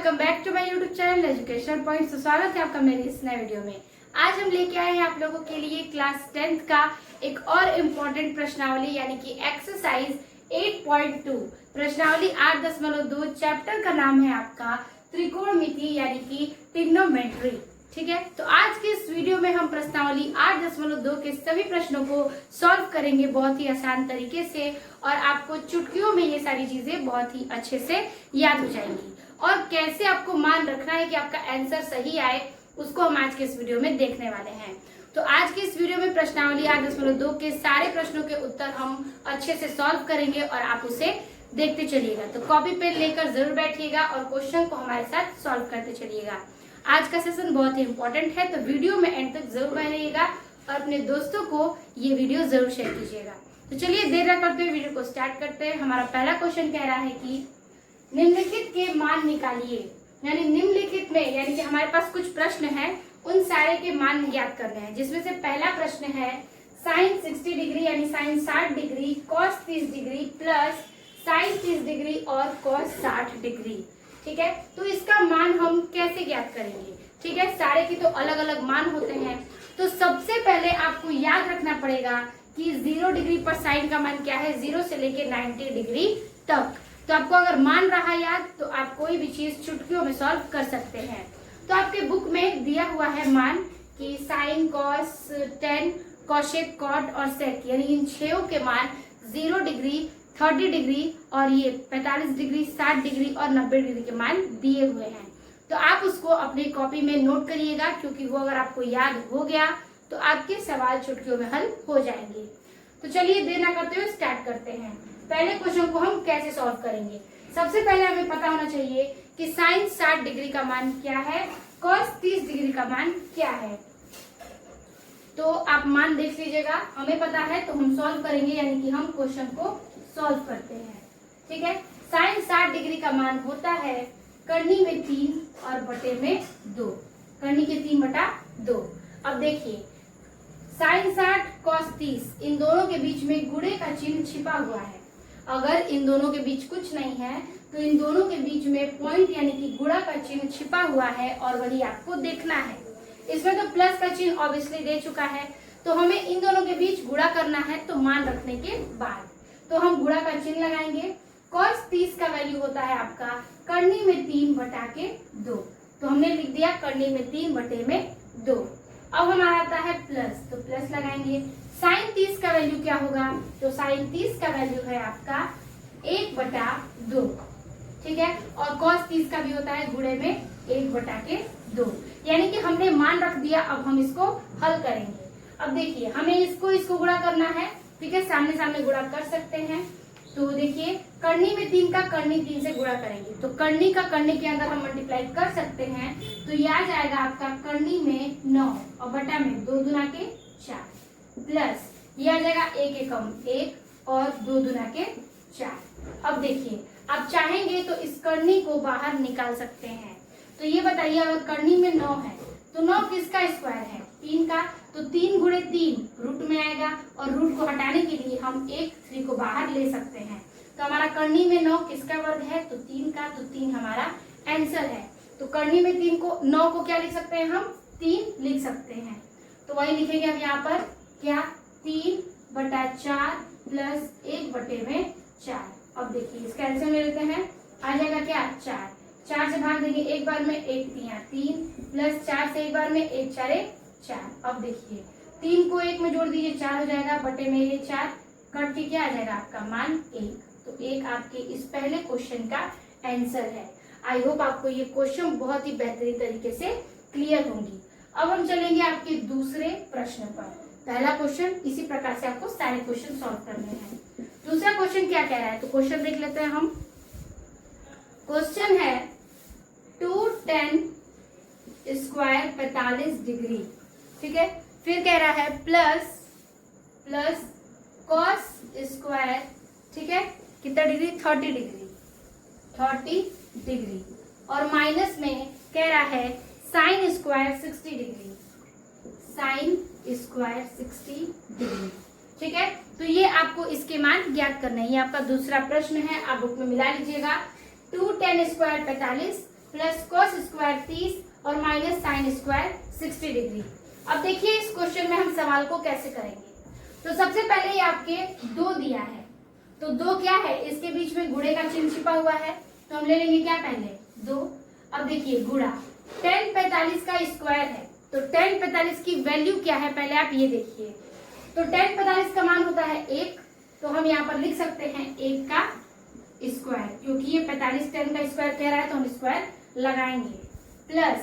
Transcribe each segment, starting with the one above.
Welcome back to my YouTube channel education point. स्वागत है आपका मेरे इस नए वीडियो में। आज हम लेके आए हैं आप लोगों के लिए क्लास 10th का एक और इम्पोर्टेंट प्रश्नावली यानी कि एक्सरसाइज 8.2 प्रश्नावली 8.2। चैप्टर का नाम है आपका त्रिकोणमिति यानी कि ट्रिग्नोमेट्री। ठीक है, तो आज के इस वीडियो में हम प्रश्नावली 8.2 के सभी प्रश्नों को सॉल्व करेंगे बहुत ही आसान तरीके से और आपको चुटकियों में ये सारी चीजें बहुत ही अच्छे से याद हो जाएंगी। और कैसे आपको मान रखना है कि आपका आंसर सही आए उसको हम आज के इस वीडियो में देखने वाले हैं। तो आज के इस वीडियो में प्रश्नावली 8.2 के सारे प्रश्नों के उत्तर हम अच्छे से सॉल्व करेंगे और आप उसे देखते चलिएगा। तो कॉपी पेन लेकर जरूर बैठिएगा और क्वेश्चन को हमारे साथ सॉल्व करते चलिएगा। आज का सेशन बहुत ही इंपॉर्टेंट है, तो वीडियो में एंड तक जरूर बने रहिएगा और अपने दोस्तों को ये वीडियो जरूर शेयर कीजिएगा। तो चलिए देर न करते हुए वीडियो को स्टार्ट करते हैं। हमारा पहला क्वेश्चन कह रहा है कि निम्नलिखित के मान निकालिए। यानी निम्नलिखित में यानी कि हमारे पास कुछ प्रश्न है, उन सारे के मान ज्ञात करने हैं। जिसमें से पहला प्रश्न है साइन 60 डिग्री यानी sine 60 degree cos 30 degree plus sine 30 degree और कॉस 60 डिग्री। ठीक है, तो इसका मान हम कैसे ज्ञात करेंगे। ठीक है, सारे की तो अलग अलग मान होते हैं। तो सबसे पहले आपको याद रखना पड़ेगा कि 0 डिग्री पर साइन का मान क्या है, 0 से लेके 90 डिग्री तक। तो आपको अगर मान रहा याद तो आप कोई भी चीज चुटकियों में सॉल्व कर सकते हैं। तो आपके बुक में दिया हुआ है मान कि sine cos tan cosec cot और सेक यानी इन छयों के मान 0 डिग्री 30 डिग्री और ये 45 डिग्री 60 डिग्री और 90 डिग्री के मान दिए हुए हैं। तो आप उसको अपनी कॉपी में नोट करिएगा, क्योंकि वो अगर आपको याद हो गया तो आपके सवाल चुटकियों में हल हो जाएंगे। तो चलिए देर ना करते हुए स्टार्ट करते हैं। पहले क्वेश्चन को हम कैसे सॉल्व करेंगे। सबसे पहले हमें पता होना चाहिए कि साइन 60 डिग्री का मान क्या है, कॉस 30 डिग्री का मान क्या है। तो आप मान देख लीजिएगा, हमें पता है तो हम सॉल्व करेंगे, यानी कि हम क्वेश्चन को सॉल्व करते हैं। ठीक है, साइन 60 डिग्री का मान होता है करनी में 3 और बटे में 2, करनी के 3/2। अब देखिए साइन 60 कॉस 30 इन दोनों के बीच में गुणे का चिन्ह छिपा हुआ है। अगर इन दोनों के बीच कुछ नहीं है तो इन दोनों के बीच में पॉइंट यानी कि गुणा का चिन्ह छिपा हुआ है और वही आपको देखना है। इसमें तो प्लस का चिन्ह ऑब्वियसली दे चुका है, तो हमें इन दोनों के बीच गुणा करना है। तो मान रखने के बाद तो हम गुणा का चिन्ह लगाएंगे। cos 30 का वैल्यू होता है आपका करनी में 3/2। तो हमने लिख दिया करनी में 3/2। अब हमारा आता है प्लस, तो प्लस लगाएंगे। साइन 30 का वैल्यू क्या होगा, तो साइन 30 का वैल्यू है आपका 1/2। ठीक है, और cos 30 का भी होता है गुणे में 1/2। यानी कि हमने मान रख दिया। अब हम इसको हल करेंगे। अब देखिए हमें इसको गुणा करना है। ठीक है, सामने सामने गुणा कर सकते हैं। तो देखिए करनी में 3 का करनी 3 से गुणा करेंगे तो करनी का करनी के अंदर हम मल्टीप्लाई कर सकते हैं। तो ये आ जाएगा आपका करनी में 9 और बटा में 2 दूना के 4 प्लस ये आ जाएगा 1 एकम 1 और 2 दूना के 4। अब देखिए आप चाहेंगे तो इस करनी को बाहर निकाल सकते हैं। तो ये बताइए अगर करनी में 9 है तो 9 किसका स्क्वायर है, 3 का। तो 3 गुणे 3 रूट में आएगा और रूट को हटाने के लिए हम 3 को बाहर ले सकते हैं। तो हमारा करनी में 9 किसका वर्ग है, तो 3 का। तो 3 हमारा आंसर है। तो करनी में 9 को क्या लिख सकते हैं, हम 3 लिख सकते हैं। तो वही लिखेंगे अब यहाँ पर क्या 3/4 प्लस 1/4। अब देखिए इसका आंसर ले लेते हैं, आ जाएगा क्या 4 से भाग देंगे एक बार में 1 3 3 प्लस 4 से एक बार में 1 4 4। अब देखिए 3 को 1 में जोड़ दीजिए 4 हो जाएगा, बटे में ये 4 कट के क्या आ जाएगा आपका मान 1। तो 1 आपके इस पहले क्वेश्चन का आंसर है। आई होप आपको ये क्वेश्चन बहुत ही बेहतरीन तरीके से क्लियर होंगी। अब हम चलेंगे आपके दूसरे प्रश्न पर। पहला क्वेश्चन इसी प्रकार से आपको सारे क्वेश्चन सॉल्व करने हैं। दूसरा क्वेश्चन क्या कह रहा है, तो क्वेश्चन देख लेते हैं हम। क्वेश्चन है 2tan स्क्वायर 45 डिग्री। ठीक है, फिर कह रहा है प्लस कॉस स्क्वायर, ठीक है कितना डिग्री 30 डिग्री और माइनस में कह रहा है sign square 60 degree, sign square 60 degree. ठीक है, तो ये आपको इसके मान ज्ञात करना है। ये आपका दूसरा प्रश्न है, आप बुक में मिला लीजिएगा। 2tan square 45 plus cos square 30 और माइनस साइन स्क्वायर 60 डिग्री। अब देखिए इस क्वेश्चन में हम सवाल को कैसे करेंगे। तो सबसे पहले ये आपके 2 दिया है, तो 2 क्या है, इसके बीच में गुणे का चिन्ह छिपा हुआ है, तो हम ले लेंगे क्या पहले 2। अब देखिए गुणा tan 45 का स्क्वायर है, तो tan 45 की वैल्यू क्या है पहले आप ये देखिए। तो tan 45 का मान होता है 1, तो हम यहाँ पर लिख सकते हैं 1 का स्क्वायर, क्योंकि ये 45 tan का स्क्वायर कह रहा है तो हम स्क्वायर लगाएंगे। प्लस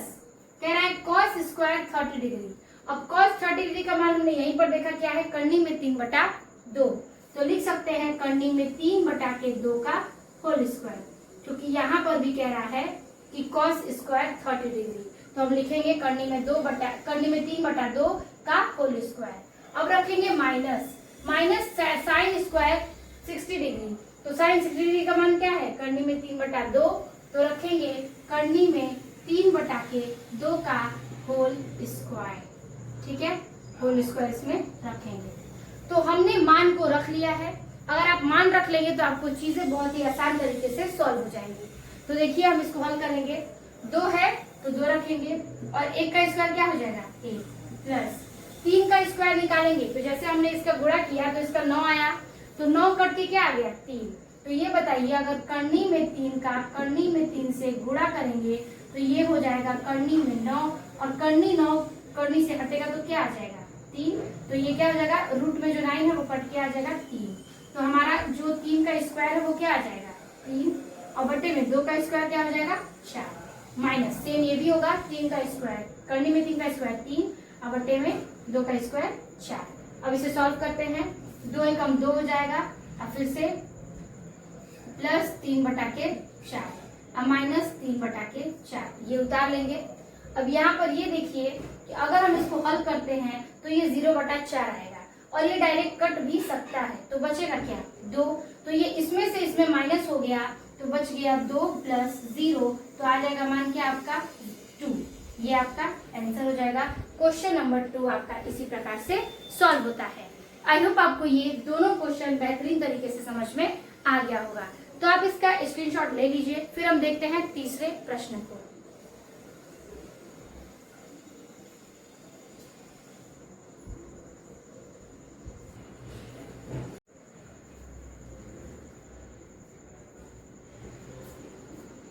कह रहा है cos स्क्वायर 30 डिग्री। अब cos 30 डिग्री का मान हमने यहीं पर देखा क्या है, करनी में 3/2, तो लिख सकते हैं करनी में 3/2 का होल स्क्वायर, क्योंकि यहाँ पर भी कह रहा है कि cos स्क्वायर 30 डिग्री, तो हम लिखेंगे करनी में 3/2 का होल स्क्वायर। अब रखेंगे माइनस साइन स्क्वायर 60 डिग्री, तो साइन 60 डिग्री का मान क्या है, करनी में 3/2, तो रखेंगे करनी में 3/2 का होल स्क्वायर। ठीक है, होल स्क्वायर इसमें रखेंगे। तो हमने मान को रख लिया है। अगर आप मान रख लेंगे तो आपको चीजें बहुत ही आसान तरीके से सॉल्व हो जाएंगी। तो देखिए हम इसको हल करेंगे, 2 है तो 2 रखेंगे और 1 का स्क्वायर क्या हो जाएगा 1, प्लस 3 का स्क्वायर निकालेंगे, तो जैसे हमने इसका गुणा किया तो इसका 9 आया, तो 9 कट के क्या आ गया 3। तो ये बताइए अगर करनी में 3 का करनी में 3 से गुणा करेंगे तो ये हो जाएगा करनी में 9, और करनी 9 करनी से हटेगा तो क्या आ जाएगा 3, तो ये क्या हो जाएगा, रूट में जो 9 है वो कट के आ जाएगा 3। तो हमारा जो 3 का स्क्वायर है वो क्या आ जाएगा 3, और बटे में 2 का स्क्वायर क्या हो जाएगा 4, माइनस सेम ये भी होगा 3 का स्क्वायर, करनी में 3 का स्क्वायर 3 और बटे में 2 का स्क्वायर 4। अब इसे सॉल्व करते हैं, 2 एकम 2 हो जाएगा, अब फिर से प्लस 3/4 अब माइनस 3/4, ये उतार लेंगे। अब यहाँ पर ये देखिए कि अगर हम इसको हल करते हैं तो ये 0/4 आएगा, और ये डायरेक्ट कट भी सकता है, तो बचेगा क्या 2, तो ये इसमें से इसमें माइनस हो गया, तो बच गया 2 + 0, तो आ जाएगा मान क्या आपका 2। ये आपका आंसर हो जाएगा। क्वेश्चन नंबर 2 आपका इसी प्रकार से सॉल्व होता है। आई होप आपको ये दोनों क्वेश्चन बेहतरीन तरीके से समझ में आ गया होगा। तो आप इसका स्क्रीनशॉट ले लीजिए, फिर हम देखते हैं तीसरे प्रश्न को।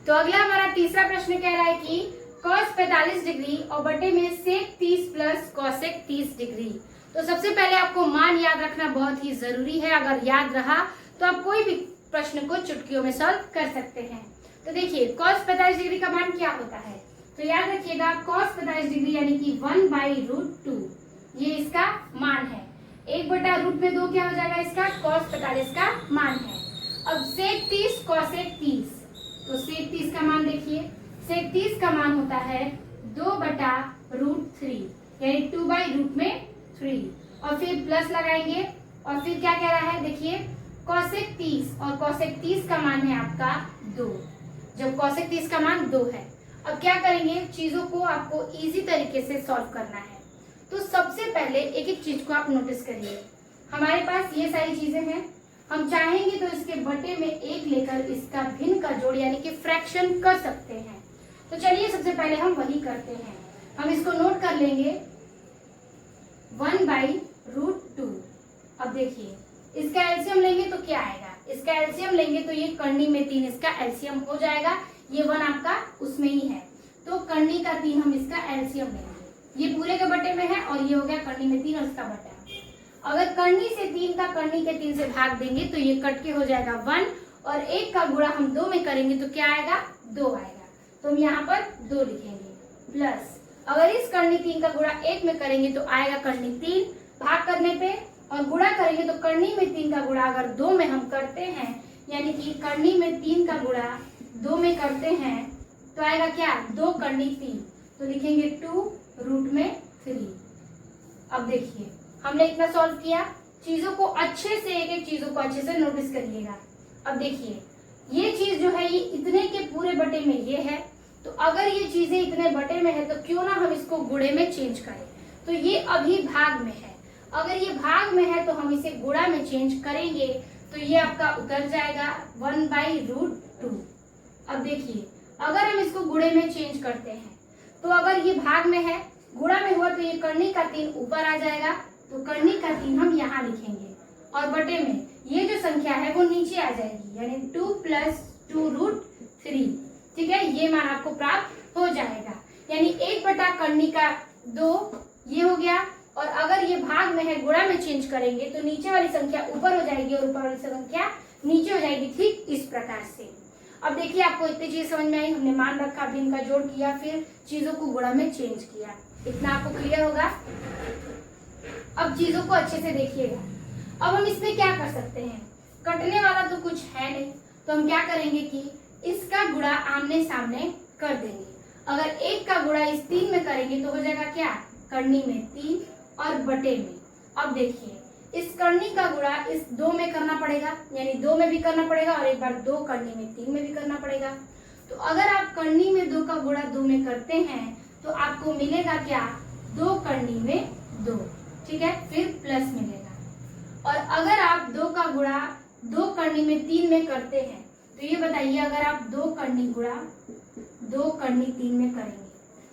तो अगला हमारा तीसरा प्रश्न कह रहा है कि cos 45 डिग्री और बटे में sec 30 प्लस cosec 30 डिग्री। तो सबसे पहले आपको मान याद रखना बहुत ही जरूरी है। अगर याद रहा तो आप कोई भी प्रश्न को चुटकियों में सॉल्व कर सकते हैं। तो देखिए cos 45 डिग्री का मान क्या होता है, तो याद रखिएगा cos 45 डिग्री यानी कि 1/√2, ये इसका मान है। 1/√2 क्या हो जाएगा इसका, cos 45 का मान है। अब sec 30 cosec 30, तो sec 30 का मान देखिए, sec 30 का मान होता है 2/√3 यानी 2/√3, और फिर प्लस लगाएंगे, और फिर क्या कह रहा है देखिए cosec 30, और cosec 30 का मान है आपका 2, जब cosec 30 का मान 2 है। अब क्या करेंगे, चीजों को आपको इजी तरीके से सॉल्व करना है। तो सबसे पहले एक एक चीज को आप नोटिस करिए। हमारे पास ये सारी चीजें हैं, हम चाहेंगे तो इसके बटे में 1 लेकर इसका भिन्न का जोड़ यानी कि फ्रैक्शन कर सकते हैं। तो चलिए सबसे पहले हम वही करते हैं। हम इसको नोट कर लेंगे 1/√2। अब देखिए इसका एलसीएम लेंगे तो क्या आएगा, इसका एलसीएम लेंगे तो ये करनी में 3 इसका एलसीएम हो जाएगा, ये 1 आपका उसमें ही है, तो करनी का 3 हम इसका एलसीएम लेंगे। ये पूरे के बटे में है और ये हो गया करनी में 3 और इसका बटा। अगर करनी से 3 का करनी के 3 से भाग देंगे तो ये कट के हो जाएगा 1, और 1 का गुणा हम 2 में करेंगे तो क्या आएगा 2 आएगा, तो हम यहाँ पर 2 लिखेंगे। प्लस अगर इस करनी 3 का गुणा 1 में करेंगे तो आएगा करनी 3, भाग करने पे और गुणा करेंगे तो करनी में 3 का गुणा अगर 2 में हम करते हैं यानी कि करनी में 3 का गुणा 2 में करते हैं तो आएगा क्या 2 करनी 3, तो लिखेंगे 2√3। अब देखिए हमने इतना सॉल्व किया, चीजों को अच्छे से एक एक चीजों को अच्छे से नोटिस करिएगा। अब देखिए ये चीज जो है ये इतने के पूरे बटे में ये है, तो अगर ये चीजें इतने बटे में है तो क्यों ना हम इसको गुणे में चेंज करें। तो ये अभी भाग में है, अगर ये भाग में है तो हम इसे गुणा में चेंज करेंगे तो ये आपका उतर जाएगा 1/√2। अब देखिए अगर हम इसको गुणे में चेंज करते हैं तो अगर ये भाग में है, गुणा में हुआ तो ये कर्णी का 3 ऊपर आ जाएगा, तो कर्णी का 3 हम यहाँ लिखेंगे और बटे में ये जो संख्या है वो नीचे आ जाएगी, यानी 2 + 2√3। ठीक है, ये मान आपको प्राप्त हो जाएगा, यानी 1 बटा कर्णी का 2 ये हो गया। और अगर ये भाग में है, गुणा में चेंज करेंगे तो नीचे वाली संख्या ऊपर हो जाएगी और ऊपर वाली संख्या नीचे हो जाएगी, ठीक इस प्रकार से। अब देखिए आपको इतनी चीज समझ में आई, हमने मान रखा, फिर इनका जोड़ किया, फिर चीजों को गुणा में चेंज किया, इतना आपको क्लियर होगा। अब चीजों को अच्छे से देखिएगा। अब हम इसमें क्या कर सकते हैं, कटने वाला तो कुछ है नहीं, तो हम क्या करेंगे कि इसका गुणा आमने सामने कर देंगे। अगर 1 का गुणा इस 3 में करेंगे तो हो जाएगा क्या, कर्णी में 3 और बटे में। अब देखिए इस कर्णी का गुणा इस 2 में करना पड़ेगा, यानी 2 में भी करना पड़ेगा और एक बार 2 कर्णी में 3 में भी करना पड़ेगा। तो अगर आप कर्णी में 2 का गुणा 2 में करते हैं तो आपको मिलेगा क्या, 2 कर्णी में 2, ठीक है, फिर प्लस मिलेगा। और अगर आप 2 का गुणा 2 कर्णी में 3 में करते हैं तो ये बताइए, अगर आप 2 कर्णी गुणा 2 कर्णी 3 में करेंगे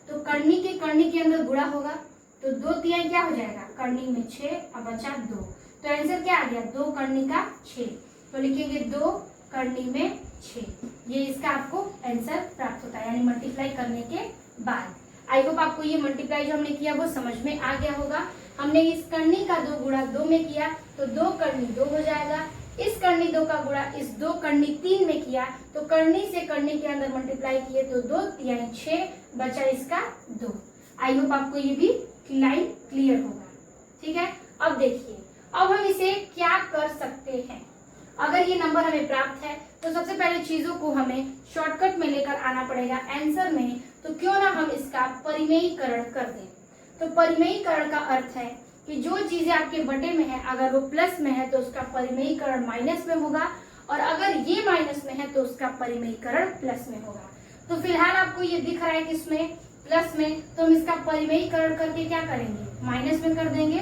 तो कर्णी के अंदर गुणा होगा, तो 2 तिहाई क्या हो जाएगा, कर्णी में 6 और बचा 2, तो आंसर क्या आ गया, 2 कर्णी का 6। तो लिखेंगे 2 कर्णी में 6, ये इसका आपको आंसर प्राप्त होता है, यानी मल्टीप्लाई करने के बाद। आई होप आपको ये मल्टीप्लाई जो हमने किया वो समझ में आ गया होगा। हमने इस कर्णी का 2 गुणा 2 में किया तो 2 कर्णी 2 हो जाएगा, इस कर्णी 2 का गुणा इस 2 कर्णी 3 में किया तो कर्णी से कर्णी के अंदर मल्टीप्लाई किए तो 2 तिहाई 6, बचा इसका 2। आई होप आपको ये भी लाइन क्लियर होगा, ठीक है। अब देखिए, अब हम इसे क्या कर सकते हैं। अगर ये नंबर हमें प्राप्त है तो सबसे पहले चीजों को हमें शॉर्टकट में लेकर आना पड़ेगा आंसर में, तो क्यों ना हम इसका परिमेयीकरण कर दें। तो परिमेयीकरण का अर्थ है कि जो चीजें आपके बटे में है अगर वो प्लस में है तो उसका परिमेयीकरण माइनस में होगा, और अगर ये माइनस में है तो उसका परिमेयीकरण प्लस में होगा। तो फिलहाल आपको ये दिख रहा है कि इसमें प्लस में, तो हम इसका परिमेयीकरण करके क्या करेंगे, माइनस में कर देंगे।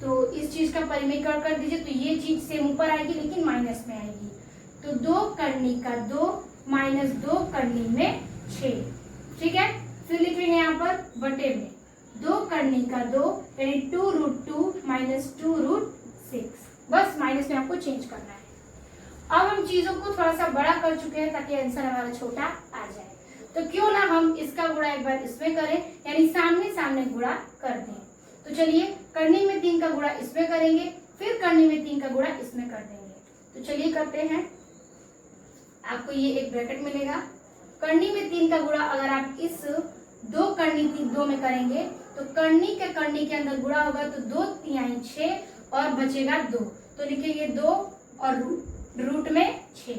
तो इस चीज का परिमेयीकरण कर दीजिए तो ये चीज सेम ऊपर आएगी लेकिन माइनस में आएगी। तो 2 कर्णी का 2 माइनस 2 कर्णी में 6, ठीक है। फिर लिखेंगे यहाँ पर बटे में 2 कर्णी का 2 यानी 2√2 माइनस 2√6, बस माइनस में आपको चेंज करना है। अब हम चीजों को थोड़ा सा बड़ा कर चुके हैं ताकि आंसर हमारा छोटा आ जाए, तो क्यों ना हम इसका गुणा एक बार इसमें करें, यानी सामने सामने गुणा कर दें। तो चलिए कर्णी में 3 का गुणा इसमें करेंगे, फिर कर्णी में 3 का गुणा इसमें कर देंगे। तो चलिए करते हैं, आपको ये एक ब्रैकेट मिलेगा। कर्णी में 3 का गुणा अगर आप इस 2 कर्णी 2 में करेंगे तो कर्णी के अंदर गुणा होगा तो 2 तिहाई 6 और बचेगा 2, तो लिखेंगे 2 और रूट में 6,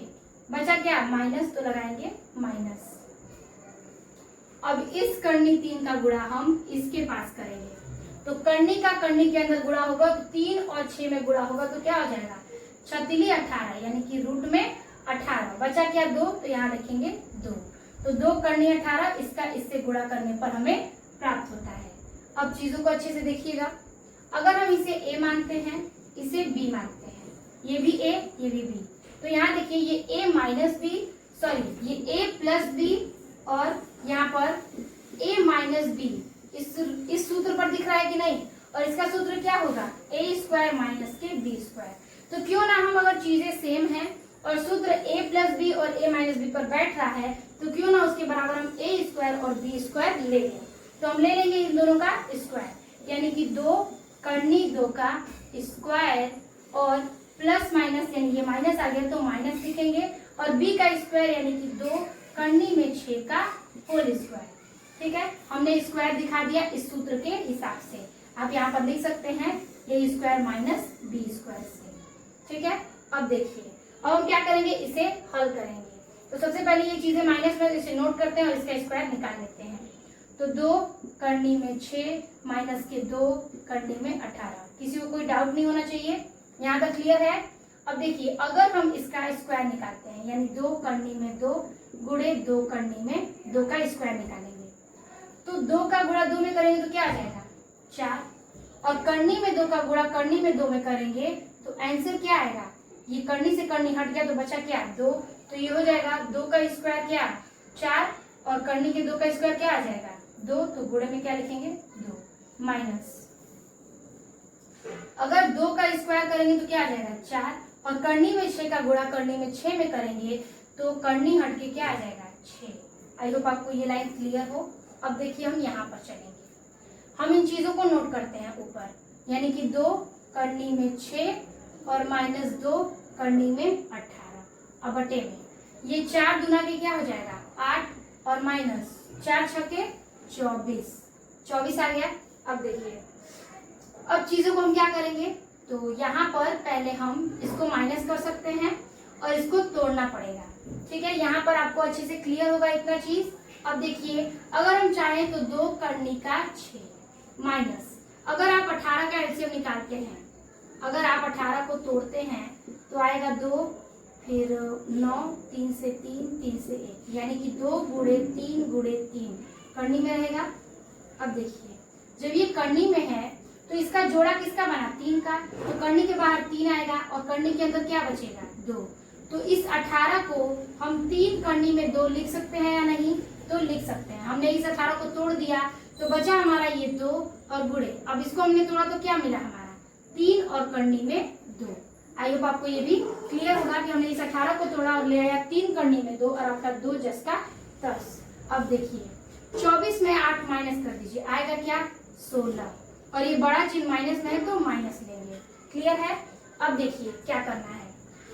बचा क्या माइनस, तो लगाएंगे माइनस। अब इस कर्णी 3 का गुणा हम इसके पास करेंगे, तो कर्णी के अंदर गुणा होगा तो 3 और 6 में गुणा होगा तो क्या हो जाएगा, 6 18, यानी कि रूट में 18, बचा क्या 2, तो यहाँ लिखेंगे 2। तो 2 कर्णी 18, इसका इससे गुणा करने पर हमें प्राप्त होता है। अब चीजों को अच्छे से देखिएगा, अगर हम इसे a मानते हैं, इसे b मानते हैं, ये भी a ये भी b, तो यहाँ देखिए ये a माइनस बी, सॉरी ये a प्लस बी और यहाँ पर a माइनस बी, इस सूत्र पर दिख रहा है कि नहीं, और इसका सूत्र क्या होगा a² माइनस के b²। तो क्यों ना हम, अगर चीजें सेम हैं और सूत्र a प्लस बी और a माइनस बी पर बैठ रहा है तो क्यों ना उसके बराबर हम a² और b² ले लें। तो हम ले लेंगे इन दोनों का स्क्वायर, यानी कि 2 कर्णी 2 का स्क्वायर और प्लस माइनस, यानी ये माइनस आ गया तो माइनस लिखेंगे, और b का स्क्वायर यानी कि 2 कर्णी में 6 का होल स्क्वायर, ठीक है। हमने स्क्वायर दिखा दिया इस सूत्र के हिसाब से, आप यहाँ पर लिख सकते हैं ये स्क्वायर माइनस b² से, ठीक है। अब देखिए, अब हम क्या करेंगे, इसे हल करेंगे। तो सबसे पहले ये चीजें माइनस में, इसे नोट करते हैं और इसका स्क्वायर निकाल लेते हैं। तो 2 कर्णी में 6 माइनस के 2 कर्णी में 18, किसी को कोई डाउट नहीं होना चाहिए, यहाँ तक क्लियर है। अब देखिए, अगर हम इसका स्क्वायर निकालते हैं, यानी 2 कर्णी में 2 गुणे 2 कर्णी में 2 का स्क्वायर निकालेंगे, तो 2 का गुणा 2 में करेंगे तो क्या आ जाएगा 4, और कर्णी में 2 का गुणा कर्णी में 2 में करेंगे तो आंसर क्या आएगा, ये कर्णी से कर्णी हट गया तो बचा क्या 2, तो ये हो जाएगा 2 का स्क्वायर क्या 4 और करनी के 2 का स्क्वायर क्या आ जाएगा 2, तो गुणे में क्या लिखेंगे 2 माइनस, अगर 2 का स्क्वायर करेंगे तो क्या आ जाएगा 4, और करनी में 6 का गुणा करनी में 6 में करेंगे तो करनी हट के क्या आ जाएगा 6। आई होप आपको ये लाइन क्लियर हो। अब देखिए हम यहाँ पर चलेंगे, हम इन चीजों को नोट करते हैं ऊपर, यानी कि 2 करनी में 6 और माइनस 2 करनी में 18, अब बटे में ये 4 दूना के क्या हो जाएगा 8 और माइनस 4 छके 24 आ गया। अब देखिए अब चीजों को हम क्या करेंगे, तो यहाँ पर पहले हम इसको माइनस कर सकते हैं और इसको तोड़ना पड़ेगा, ठीक है। यहाँ पर आपको अच्छे से क्लियर होगा इतना चीज। अब देखिए अगर हम चाहें तो 2 करनी का 6 माइनस, अगर आप 18 का एलसीएम निकालते हैं, अगर आप 18 को तोड़ते हैं तो आएगा 2, फिर 9, 3 से 3, 3 से 1, यानी कि 2 गुणे 3 गुणे 3 करनी में रहेगा। अब देखिए जब ये करनी में है तो इसका जोड़ा किसका बना 3 का, तो करनी के बाहर 3 आएगा और करनी के अंदर क्या बचेगा 2, तो इस 18 को हम 3 करनी में 2 लिख सकते हैं या नहीं, तो लिख सकते हैं। हमने इस 18 को तोड़ दिया तो बचा हमारा ये 2 और गुणे, अब इसको हमने तोड़ा तो क्या मिला हमारा 3 और करनी में 2। आई होप आपको ये भी क्लियर होगा कि हमने इस 18 को तोड़ा और ले आया 3 करनी में 2 और आपका 2 जस का 10। अब देखिए 24 में 8 माइनस कर दीजिए, आएगा क्या 16, और ये बड़ा चिन्ह माइनस में है तो माइनस लेंगे, क्लियर है। अब देखिए क्या करना है,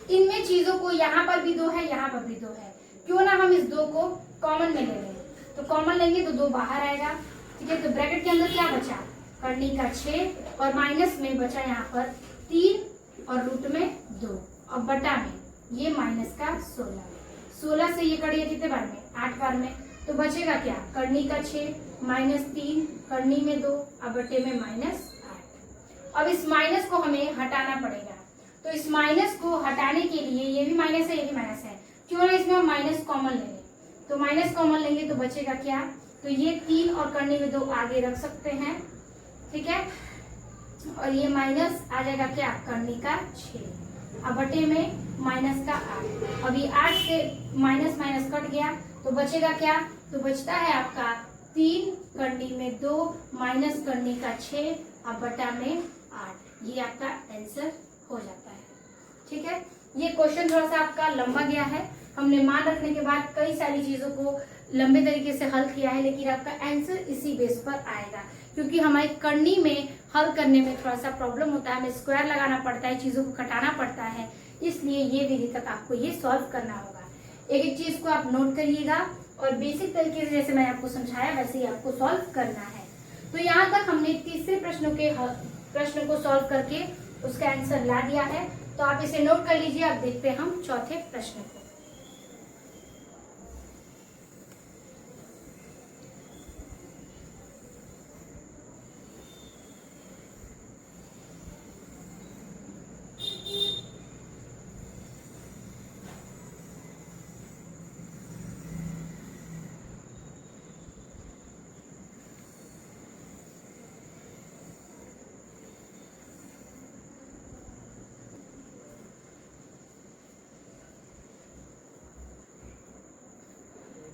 इनमें चीजों को यहाँ पर भी 2 है, यहाँ पर भी 2 है, क्यों ना हम इस 2 को कॉमन में ले लें, तो कॉमन लेंगे तो 2 बाहर आएगा, ठीक है। तो ब्रैकेट के अंदर क्या बचा करनी का 6 और माइनस में बचा यहाँ पर 3 और रूट में 2, अब बटा में ये माइनस का 16 से ये कटिए कितने बार में 8 बार में, तो बचेगा क्या करनी का 6 माइनस 3 करनी में 2, अब बटे में माइनस 8। अब इस माइनस को हमें हटाना पड़ेगा, तो इस माइनस को हटाने के लिए ये भी माइनस है ये भी माइनस है, क्यों ना इसमें हम माइनस कॉमन ले लें, तो माइनस कॉमन लेंगे तो बचेगा क्या, तो ये 3 और करनी में 2 आगे रख सकते हैं, ठीक है, और ये माइनस आ जाएगा क्या करनी का 6, अब बटे में माइनस का 8। अब ये 8 से माइनस माइनस कट गया तो बचेगा क्या, तो बचता है आपका 3 करनी में 2 माइनस करनी का 6, अब बटा में 8, ये आपका आंसर हो जाता है, ठीक है। ये क्वेश्चन थोड़ा सा आपका लंबा गया है, हमने मान रखने के बाद कई सारी चीजों को लंबे तरीके से हल किया है, लेकिन आपका आंसर इसी बेस पर आएगा, क्योंकि हमारी करनी में हल करने में थोड़ा सा प्रॉब्लम होता है, हमें स्क्वायर लगाना पड़ता है, चीजों को घटाना पड़ता है, इसलिए ये विधि तक आपको ये सॉल्व करना होगा। एक एक चीज को आप नोट करिएगा और बेसिक तरीके से जैसे मैंने आपको समझाया वैसे ही आपको सॉल्व करना है। तो यहाँ तक हमने तीसरे प्रश्न को सॉल्व करके उसका आंसर ला दिया है, तो आप इसे नोट कर लीजिए। अब देखते हैं हम चौथे प्रश्न को।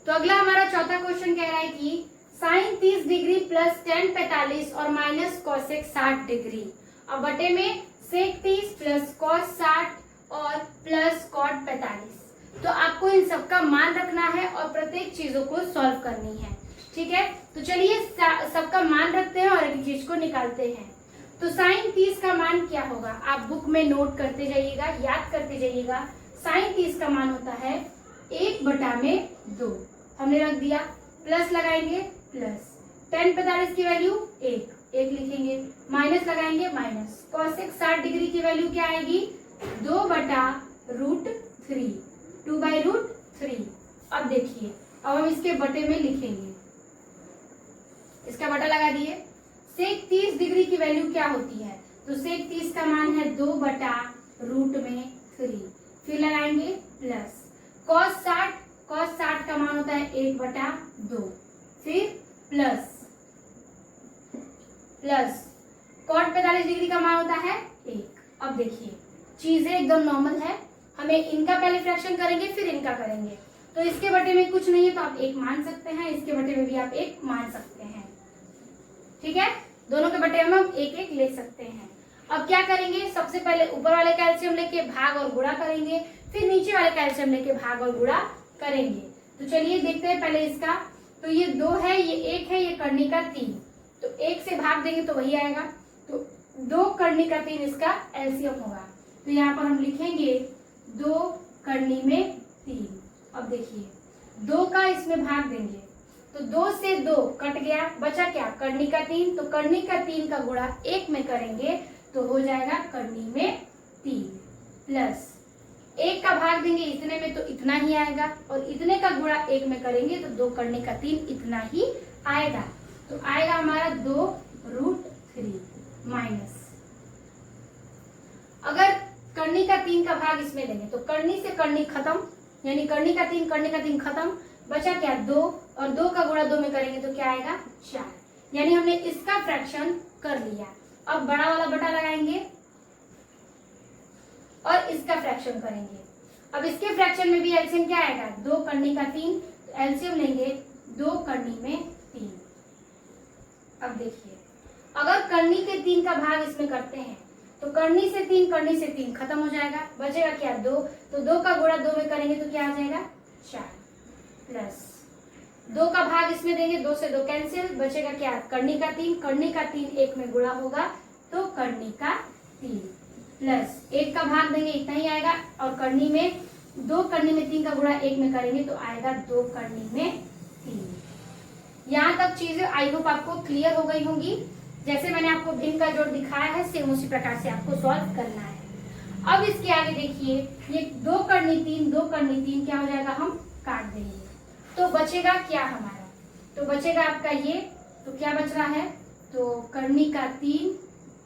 तो अगला हमारा चौथा क्वेश्चन कह रहा है कि साइन 30 डिग्री प्लस टेन 45 और माइनस कॉसेक 60 डिग्री, अब बटे में सेक 30 प्लस कॉस 60 और प्लस कॉट 45। तो आपको इन सबका मान रखना है और प्रत्येक चीजों को सॉल्व करनी है, ठीक है। तो चलिए सबका मान रखते हैं और एक चीज को निकालते हैं। तो साइन 30 का मान क्या होगा, आप बुक में नोट करते जाइएगा, याद करते जाइएगा। साइन 30 का मान होता है 1/2, हमने रख दिया, प्लस लगाएंगे प्लस, टेन 45 की वैल्यू 1 लिखेंगे, माइनस लगाएंगे माइनस, कॉसेक 60 डिग्री की वैल्यू क्या आएगी 2/√3, 2/√3। अब देखिए अब हम इसके बटे में लिखेंगे, इसका बटा लगा दिए। सेक 30 डिग्री की वैल्यू क्या होती है, तो सेक 30 का मान है 2/√3, फिर लगाएंगे प्लस, कॉस 60 का मान होता है 1/2, फिर प्लस कॉट 45 डिग्री का मान होता है 1। अब देखिए चीजें एकदम नॉर्मल है, हमें इनका पहले फ्रैक्शन करेंगे फिर इनका करेंगे। तो इसके बटे में कुछ नहीं है तो आप 1 मान सकते हैं, इसके बटे में भी आप 1 मान सकते हैं। ठीक है, दोनों के बटे में हम 1 ले सकते हैं। अब क्या करेंगे, सबसे पहले ऊपर वाले का एलसीएम लेके भाग और गुणा करेंगे, फिर नीचे वाले का एलसीएम लेके भाग और गुणा करेंगे। तो चलिए देखते हैं पहले इसका। तो ये 2 है, ये 1 है, ये करनी का 3, तो 1 से भाग देंगे तो वही आएगा। तो 2 करनी का 3 इसका एलसीएम होगा। तो यहाँ पर हम लिखेंगे 2 करनी में 3। अब देखिए 2 का इसमें भाग देंगे तो 2 से 2 कट गया, बचा क्या, करनी का 3। तो करनी का 3 का गुणा 1 में करेंगे तो हो जाएगा करनी में 3 प्लस 1 का भाग देंगे इतने में तो इतना ही आएगा, और इतने का गुणा 1 में करेंगे तो 2 करने का 3 इतना ही आएगा। तो आएगा हमारा 2√3 माइनस, अगर करनी का 3 का भाग इसमें देंगे तो करनी से करनी खत्म, यानी करनी का 3 खत्म, बचा क्या 2, और 2 का गुणा 2 में करेंगे तो क्या आएगा 4, यानी हमने इसका फ्रैक्शन कर लिया। अब बड़ा वाला बटा लगाएंगे और इसका फ्रैक्शन करेंगे। अब इसके फ्रैक्शन में भी एलसीएम क्या आएगा, 2 करनी का 3, एलसीएम लेंगे 2 करनी में 3। अब देखिए अगर करनी के 3 का भाग इसमें करते हैं तो करनी से 3 खत्म हो जाएगा, बचेगा क्या 2, तो 2 का गुणा 2 में करेंगे तो क्या आ जाएगा 4 प्लस 2 का भाग इसमें देंगे, 2 से 2 कैंसिल, बचेगा क्या करनी का 3 1 में गुणा होगा तो करनी का 3 प्लस 1 का भाग देंगे इतना ही आएगा, और करनी में 2 करनी में 3 का गुणा 1 में करेंगे तो आएगा 2 करनी में 3। यहाँ तक चीजें आई होप आपको क्लियर हो गई होंगी। जैसे मैंने आपको भिन्न का जोड़ दिखाया है सेम उसी प्रकार से आपको सॉल्व करना है। अब इसके आगे देखिए ये 2 करनी 3 क्या हो जाएगा, हम काट देंगे तो बचेगा क्या हमारा, तो बचेगा आपका ये, तो क्या बच रहा है, तो करनी का 3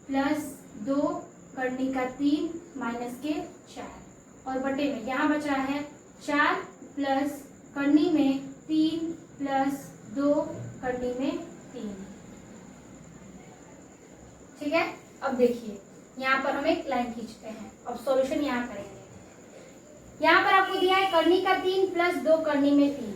प्लस 2 करनी का 3 माइनस के 4, और बटे में यहाँ बच रहा है 4 प्लस करनी में 3 प्लस 2 करनी में 3। ठीक है, अब देखिए यहाँ पर हम एक लाइन खींचते हैं, अब सॉल्यूशन यहाँ करेंगे। यहाँ पर आपको दिया है करनी का 3 प्लस 2 करनी में 3,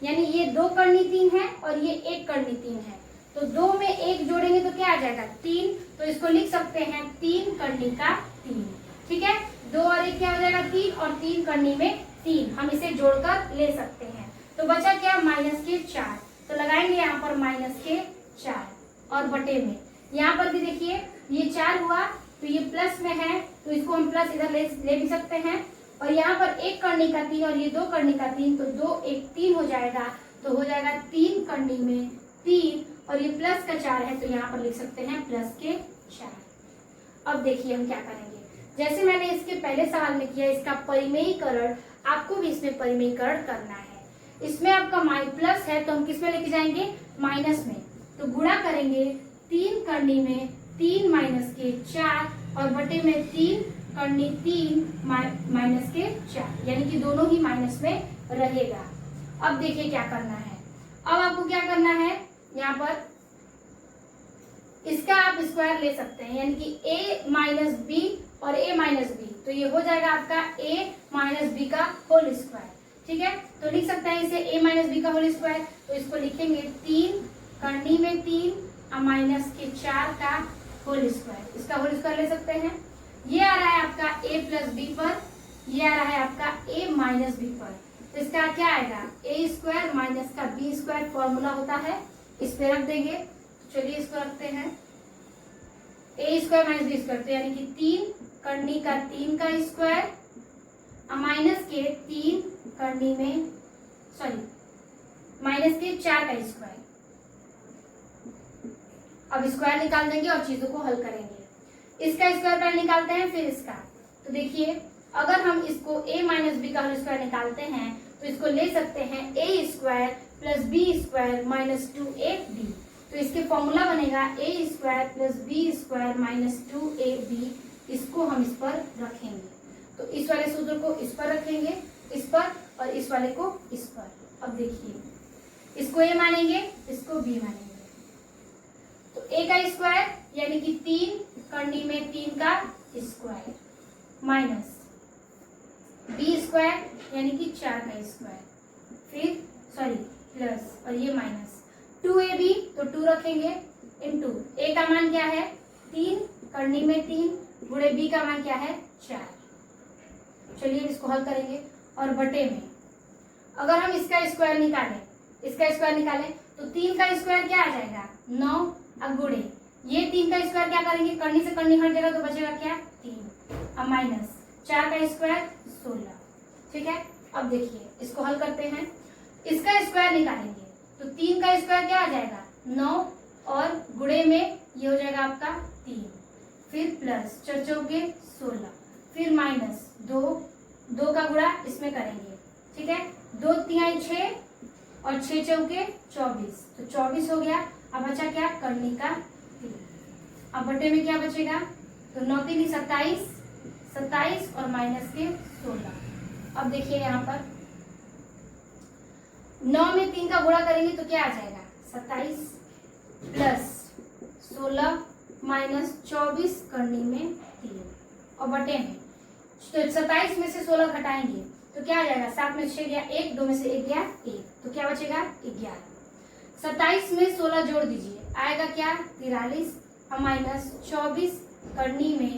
यानी ये 2 करनी 3 है और ये 1 करनी 3 है, तो 2 में 1 जोड़ेंगे तो क्या आ जाएगा 3, तो इसको लिख सकते हैं 3 करनी का 3। ठीक है, 2 और 1 क्या हो जाएगा 3, और 3 करनी में 3 हम इसे जोड़कर ले सकते हैं। तो बचा क्या माइनस के 4, तो लगाएंगे यहाँ पर माइनस के 4, और बटे में यहाँ पर भी देखिए ये 4 हुआ तो ये प्लस में है तो इसको हम प्लस इधर ले भी सकते हैं, और यहाँ पर 1 करनी का 3 और ये 2 करनी का 3, तो 2 1 3 हो जाएगा, तो हो जाएगा 3 करनी में 3, और ये प्लस का 4 है तो यहाँ पर लिख सकते हैं प्लस के 4। अब देखिए हम क्या करेंगे, जैसे मैंने इसके पहले सवाल में किया इसका परिमेयीकरण, आपको भी इसमें परिमेयीकरण करना है। इसमें आपका प्लस है तो हम किस में लेके जाएंगे माइनस में, तो गुणा करेंगे 3 करनी में 3 माइनस के 4, और बटे में 3 करनी 3 माइनस के 4, यानी कि दोनों ही माइनस में रहेगा। अब देखिए क्या करना है, अब आपको क्या करना है, यहाँ पर इसका आप स्क्वायर ले सकते हैं, यानी कि a माइनस बी और a माइनस बी, तो ये हो जाएगा आपका a माइनस बी का होल स्क्वायर। ठीक है, तो लिख सकते हैं इसे a माइनस बी का होल स्क्वायर, तो इसको लिखेंगे 3 करनी में 3 माइनस के 4 का होल स्क्वायर, इसका होल स्क्वायर ले सकते हैं। ये आ रहा है आपका a प्लस बी पर, ये आ रहा है आपका a माइनस बी पर, तो इसका क्या आएगा a स्क्वायर माइनस का बी स्क्वायर, फॉर्मूला होता है, इस पे रख देंगे। तो चलिए इसको रखते हैं a square minus B square, तो यानी कि 3 करनी का 3 का स्क्वायर माइनस के 3 करनी में माइनस के 4 का स्क्वायर। अब स्क्वायर निकाल देंगे और चीजों को हल करेंगे। इसका स्क्वायर पहले निकालते हैं फिर इसका, तो देखिए अगर हम इसको a माइनस बी का होल स्क्वायर निकालते हैं तो इसको ले सकते हैं a square plus B square minus 2ab, तो इसके फॉर्मूला बनेगा a square plus B square minus 2ab, इसको हम इस पर रखेंगे, तो इस वाले सूत्र को इस पर रखेंगे, इस पर, और इस वाले को इस पर। अब देखिए इसको a मानेंगे, इसको b मानेंगे, तो a का स्क्वायर यानी कि 3 करनी में 3 का स्क्वायर माइनस बी स्क्वायर यानी कि 4 का स्क्वायर फिर सॉरी प्लस और ये माइनस 2ab तो 2 रखेंगे इंटू a का मान क्या है 3 करनी में 3 गुणे b का मान क्या है 4। चलिए इसको हल करेंगे और बटे में अगर हम इसका स्क्वायर निकालें तो 3 का स्क्वायर क्या आ जाएगा 9 और गुणे ये 3 का स्क्वायर क्या करेंगे करनी से करनी हट जाएगा तो बचेगा क्या 3 और माइनस 4 का स्क्वायर 16। ठीक है, अब देखिए इसको हल करते हैं। इसका स्क्वायर निकालेंगे तो 3 का स्क्वायर क्या आ जाएगा 9 और गुणे में ये हो जाएगा आपका 3 फिर प्लस 4 चौके 16 फिर माइनस 2 का गुणा इसमें करेंगे। ठीक है, 2 तिहाई 6 और 6 चौके 24 तो 24 हो गया। अब बचा क्या करनी का 3। अब बटे में क्या बचेगा तो 9 3 27 और माइनस के 16। अब देखिए यहाँ पर 9 में 3 का गुणा करेंगे तो क्या आ जाएगा 27 प्लस 16 माइनस 24 करनी में 3 और बटे में तो 27 में से 16 घटाएंगे तो क्या आ जाएगा 7 में 6 गया 1 2 में से 1 गया 1 तो क्या बचेगा 11। 27 में 16 जोड़ दीजिए आएगा क्या 43 और माइनस 24 करनी में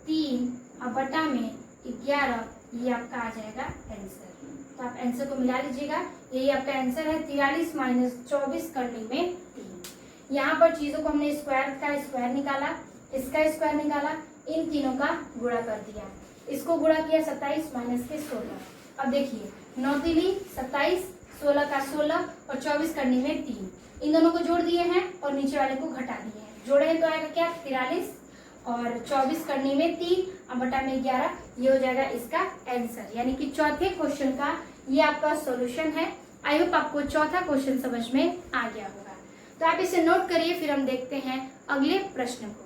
3 और बटा में 11 ये आपका आ जाएगा आंसर। तो आप आंसर को मिला लीजिएगा, यही आपका आंसर है 43 माइनस 24 करनी में 3। यहाँ पर चीजों को हमने स्क्वायर का स्क्वायर निकाला, इसका स्क्वायर निकाला, इन तीनों का गुणा कर दिया, इसको गुणा किया 27 माइनस के 16। अब देखिए 9 3 27 16 का 16 और 24 करनी में 3 इन दोनों को जोड़ दिए हैं और नीचे वाले को घटा दिए हैं। जोड़े हैं तो आएगा क्या 43 और 24 करनी में 3 और बटा में 11 ये हो जाएगा इसका आंसर। यानी कि चौथे क्वेश्चन का ये आपका सॉल्यूशन है। आई होप आपको चौथा क्वेश्चन समझ में आ गया होगा। तो आप इसे नोट करिए, फिर हम देखते हैं अगले प्रश्न को।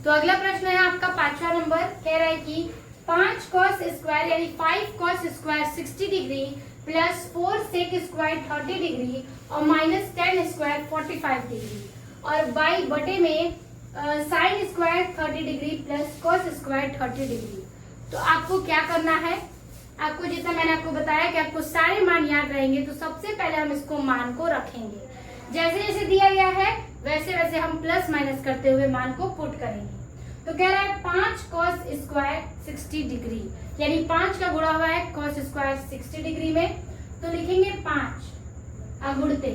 तो अगला प्रश्न है आपका 5वां नंबर। कह रहा है कि 5 cos स्क्वायर यानी 5 cos square 60 degree plus 4 sec square 30 degree और माइनस 10 स्क्वायर 45 डिग्री और बाई बटे में sign square 30 degree plus cos square 30 degree. तो आपको क्या करना है, आपको जितना मैंने आपको बताया कि आपको सारे मान याद रहेंगे। तो सबसे पहले हम इसको मान को रखेंगे, जैसे जैसे दिया गया है वैसे वैसे हम प्लस माइनस करते हुए मान को पुट करेंगे। तो कह रहा है 5 cos स्क्वायर 60 डिग्री यानी 5 का गुणा हुआ है cos स्क्वायर 60 डिग्री में, तो लिखेंगे 5 गुणते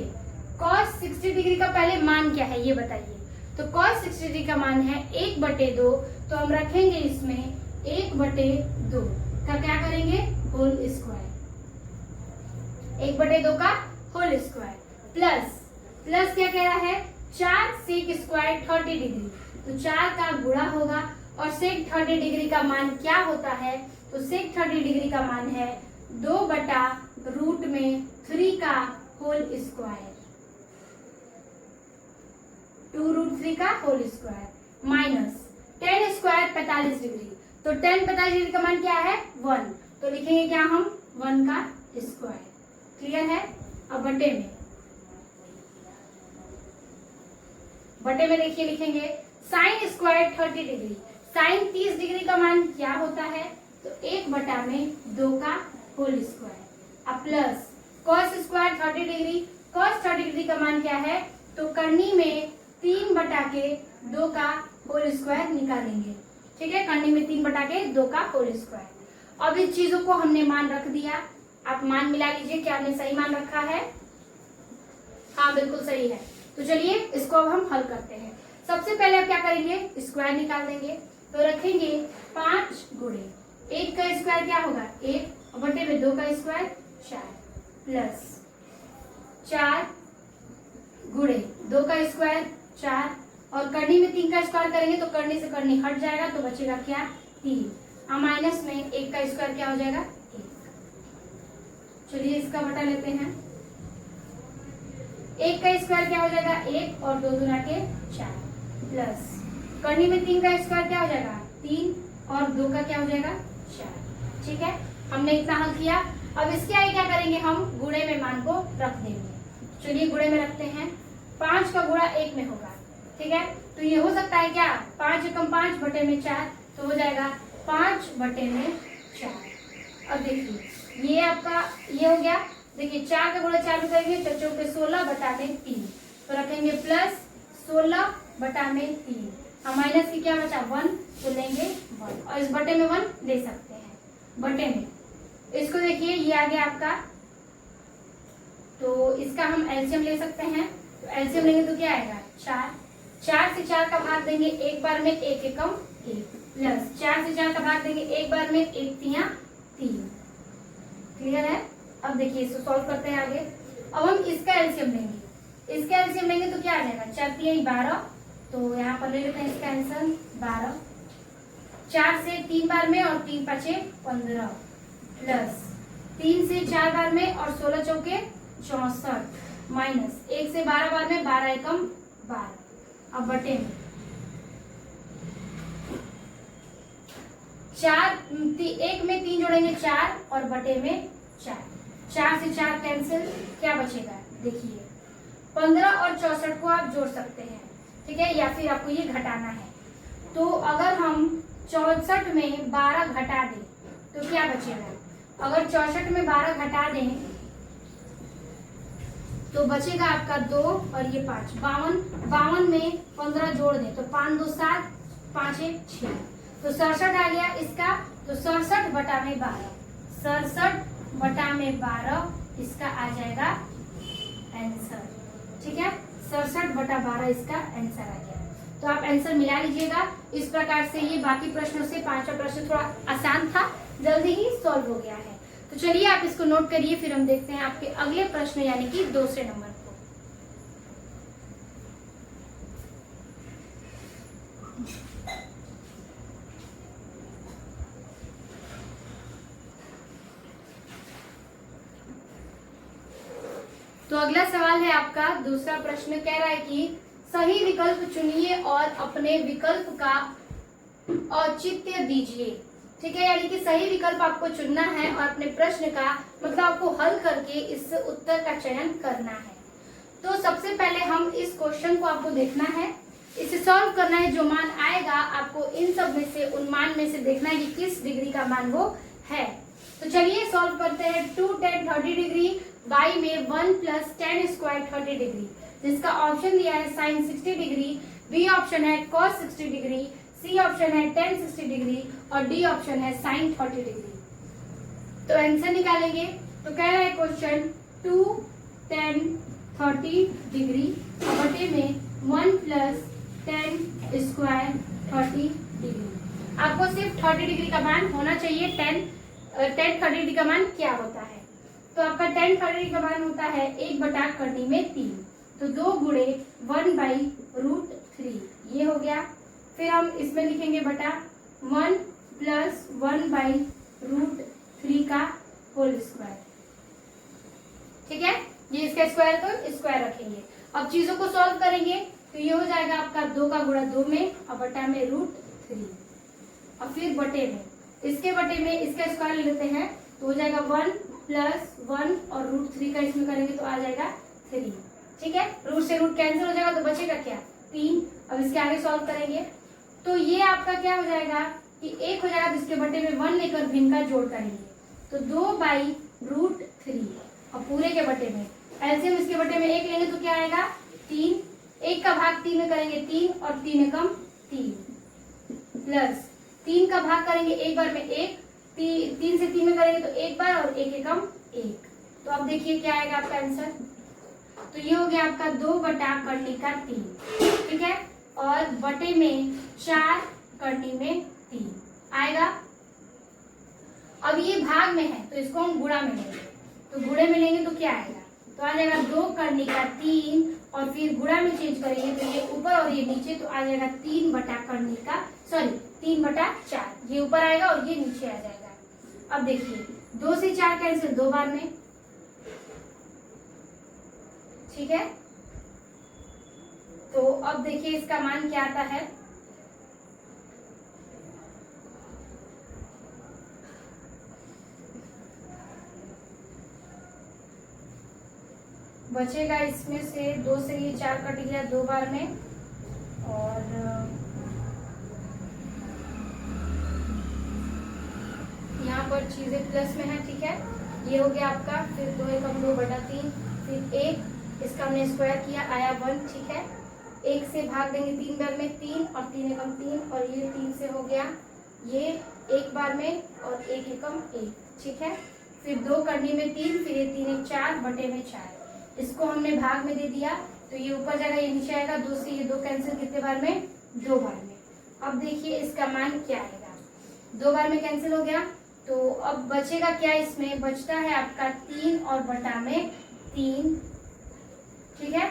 cos 60 डिग्री का पहले मान क्या है ये बताइए। तो cos 60 डिग्री का मान है 1/2, तो हम रखेंगे इसमें 1/2 का क्या करेंगे होल स्क्वायर, 1/2 का होल स्क्वायर प्लस क्या कह रहा है 4 sec स्क्वायर 30 डिग्री, तो 4 का गुणा होगा और sec 30 डिग्री का मान क्या होता है, तो sec 30 डिग्री का मान है 2/√3 का होल स्क्वायर, 2√3 का whole square minus 10 square 45 degree, तो 10 45 डिग्री का मान क्या है 1, तो लिखेंगे क्या हम 1 का स्क्वायर। क्लियर है। अब बटे में देखिए लिखेंगे sine square 30 degree, sine 30 degree का मान क्या होता है, तो 1/2 का होल स्क्वायर अब plus cos square 30 degree, cos 30 degree का मान क्या है, तो करनी में 3/2 का होल स्क्वायर निकालेंगे। ठीक है, करनी में 3/2 का होल स्क्वायर। अब इस चीजों को हमने मान रख दिया, आप मान मिला लीजिए क्या हमने सही मान रखा है। हाँ बिल्कुल सही है। तो चलिए इसको अब हम हल करते हैं। सबसे पहले आप क्या करेंगे स्क्वायर निकाल देंगे, तो रखेंगे 5 गुणे 1 का स्क्वायर क्या होगा 1 और बटे में 2 का स्क्वायर 4 प्लस 4 गुणे 2 का स्क्वायर 4 और करनी में 3 का स्क्वायर करेंगे तो करनी से करनी हट जाएगा तो बचेगा क्या 3 और माइनस में 1 का स्क्वायर क्या हो जाएगा 1। चलिए इसका बटा लेते हैं। एक का स्क्वायर क्या हो जाएगा 1 और 2 दूना के 4 प्लस करनी में 3 का स्क्वायर क्या हो जाएगा 3 और 2 का क्या हो जाएगा 4। ठीक है, हमने इतना हल किया। अब इसके आगे क्या करेंगे, हम गुणे में मान को रख देंगे। चलिए गुणे में रखते हैं। 5 का गुणा 1 में होगा। ठीक है, तो ये हो सकता है क्या 5 एकम 5 बटे में 4, तो हो जाएगा 5 बटे में 4। अब देखिए ये आपका ये हो गया। देखिए 4 का गुणा 4 में करेंगे तो चौके 16 बटा में 3, तो रखेंगे प्लस 16 बटा में 3। हम माइनस की क्या बचा 1, तो लेंगे 1 और इस बटे में 1 ले सकते हैं बटे में। इसको देखिए ये आ गया आपका, तो इसका हम एलसीएम ले सकते हैं। तो एलसीएम लेंगे तो क्या आएगा 4 से 4 का भाग देंगे एक बार में 1 एकम 1 प्लस 4 से 4 का भाग देंगे एक बार में 1 तिया 3। क्लियर है। अब देखिए इसको सॉल्व करते हैं आगे। अब हम इसका एलसीएम लेंगे। इसका एलसीएम लेंगे तो क्या आ जाएगा 4 तिया 12, तो यहाँ पर ले लेते हैं इसका आंसर 12। 4 से 3 बार में और 3 5 15 प्लस 3 से 4 बार में और 16 चौके 64 माइनस 1 से 12 बार में 12 एकम 12। अब बटे में 1 में 3 जोड़ेंगे 4 और बटे में 4 से 4 कैंसिल, क्या बचेगा देखिए 15 और 64 को आप जोड़ सकते हैं। ठीक है, या फिर आपको ये घटाना है। तो अगर हम 64 में 12 घटा दें तो क्या बचेगा, अगर 64 में 12 घटा दें तो बचेगा आपका 2 और ये 5 52 में 15 जोड़ दें तो 5 2 7 5 1 6, तो 67 आ गया इसका। तो 67 बटा में 12, 67 बटा में 12 इसका आ जाएगा आंसर। ठीक है, 67 बटा 12 इसका आंसर आ गया। तो आप आंसर मिला लीजिएगा। इस प्रकार से ये बाकी प्रश्नों से 5वां प्रश्न थोड़ा आसान था, जल्दी ही सॉल्व हो गया है। तो चलिए आप इसको नोट करिए, फिर हम देखते हैं आपके अगले प्रश्न यानी कि दूसरे नंबर को। तो अगला सवाल है आपका दूसरा प्रश्न, कह रहा है कि सही विकल्प चुनिए और अपने विकल्प का औचित्य दीजिए। ठीक है, यानी कि सही विकल्प आपको चुनना है और अपने प्रश्न का मतलब आपको हल करके इस उत्तर का चयन करना है। तो सबसे पहले हम इस क्वेश्चन को आपको देखना है, इसे सॉल्व करना है। जो मान आएगा आपको इन सब में से उन मान में से देखना है कि किस डिग्री का मान वो है। तो चलिए सॉल्व करते हैं। 2 tan 30 डिग्री y में 1 प्लस tan स्क्वायर 30 डिग्री, जिसका ऑप्शन दिया है sin 60 डिग्री, बी ऑप्शन है cos 60 डिग्री, सी ऑप्शन है tan 60 डिग्री और डी ऑप्शन है sin 30 डिग्री। तो आंसर निकालेंगे। तो कह रहा है क्वेश्चन 2 tan 30 डिग्री बटे में 1 प्लस tan स्क्वायर 30 डिग्री। आपको सिर्फ 30 डिग्री का मान होना चाहिए। tan 30 डिग्री का मान क्या होता है, तो आपका tan 30 डिग्री का मान होता है 1 बटा करनी में 3, तो 2 गुणे 1/√3 ये हो गया। फिर हम इसमें लिखेंगे बटा 1 प्लस 1/√3 का होल स्क्वायर। ठीक है, ये इसका स्क्वायर तो स्क्वायर रखेंगे। अब चीजों को सॉल्व करेंगे तो ये हो जाएगा आपका 2 का गुणा 2 में और बटा में √3 और फिर बटे में इसके बटे में इसका स्क्वायर ले लेते हैं तो हो जाएगा 1 प्लस 1 और √3 का इसमें करेंगे तो आ जाएगा 3। ठीक है, रूट से रूट कैंसिल हो जाएगा तो बचेगा क्या 3। अब इसके आगे सॉल्व करेंगे तो ये आपका क्या हो जाएगा कि 1 हो जाएगा, जिसके बटे में 1 लेकर भिन्न का जोड़ करेंगे तो 2/√3 और पूरे के बटे में एलसीएम इसके बटे में 1 लेंगे तो क्या आएगा 3। 1 का भाग 3 में करेंगे 3 और 3 एकम 3 प्लस 3 का भाग करेंगे एक बार में 1, 3 से 3 में करेंगे तो एक बार और 1 एकम 1। तो अब देखिए क्या आएगा आपका आंसर। तो ये हो गया आपका 2 बटा करनी का 3। ठीक है, और बटे में 4 करनी में 3 आएगा। अब ये भाग में है तो इसको हम गुणा में लेंगे, तो गुणे में लेंगे तो क्या आएगा, तो आ जाएगा 2 करनी का 3 और फिर गुणा में चेंज करेंगे तो ये ऊपर और ये नीचे, तो आ जाएगा 3 बटा करनी का 3 बटा 4 ये ऊपर आएगा और ये नीचे आ जाएगा। अब देखिए 2 से 4 कैंसिल 2 बार में। ठीक है, तो अब देखिए इसका मान क्या आता है। बचेगा इसमें से 2 से ये 4 कट गया 2 बार में, और यहाँ पर चीजें प्लस में है, ठीक है। ये हो गया आपका, फिर 2 एकम 2/3, फिर 1, इसका हमने स्क्वायर किया आया 1, ठीक है। 1 से भाग देंगे 3 बार में 3, और 3 एकम 3, और ये 3 से हो गया ये 1 बार में, और 1 एकम 1, ठीक है। फिर 2 करनी में 3, फिर ये 3 1 4 बटे में 4, इसको हमने भाग में दे दिया, तो ये ऊपर जाएगा ये नीचे आएगा, 2 से ये 2 कैंसिल कितने बार में, 2 बार में। अब देखिए इसका मान क्या आएगा, 2 बार में कैंसिल हो गया, तो अब बचेगा क्या, इसमें बचता है आपका 3 और बटा में 3, ठीक है।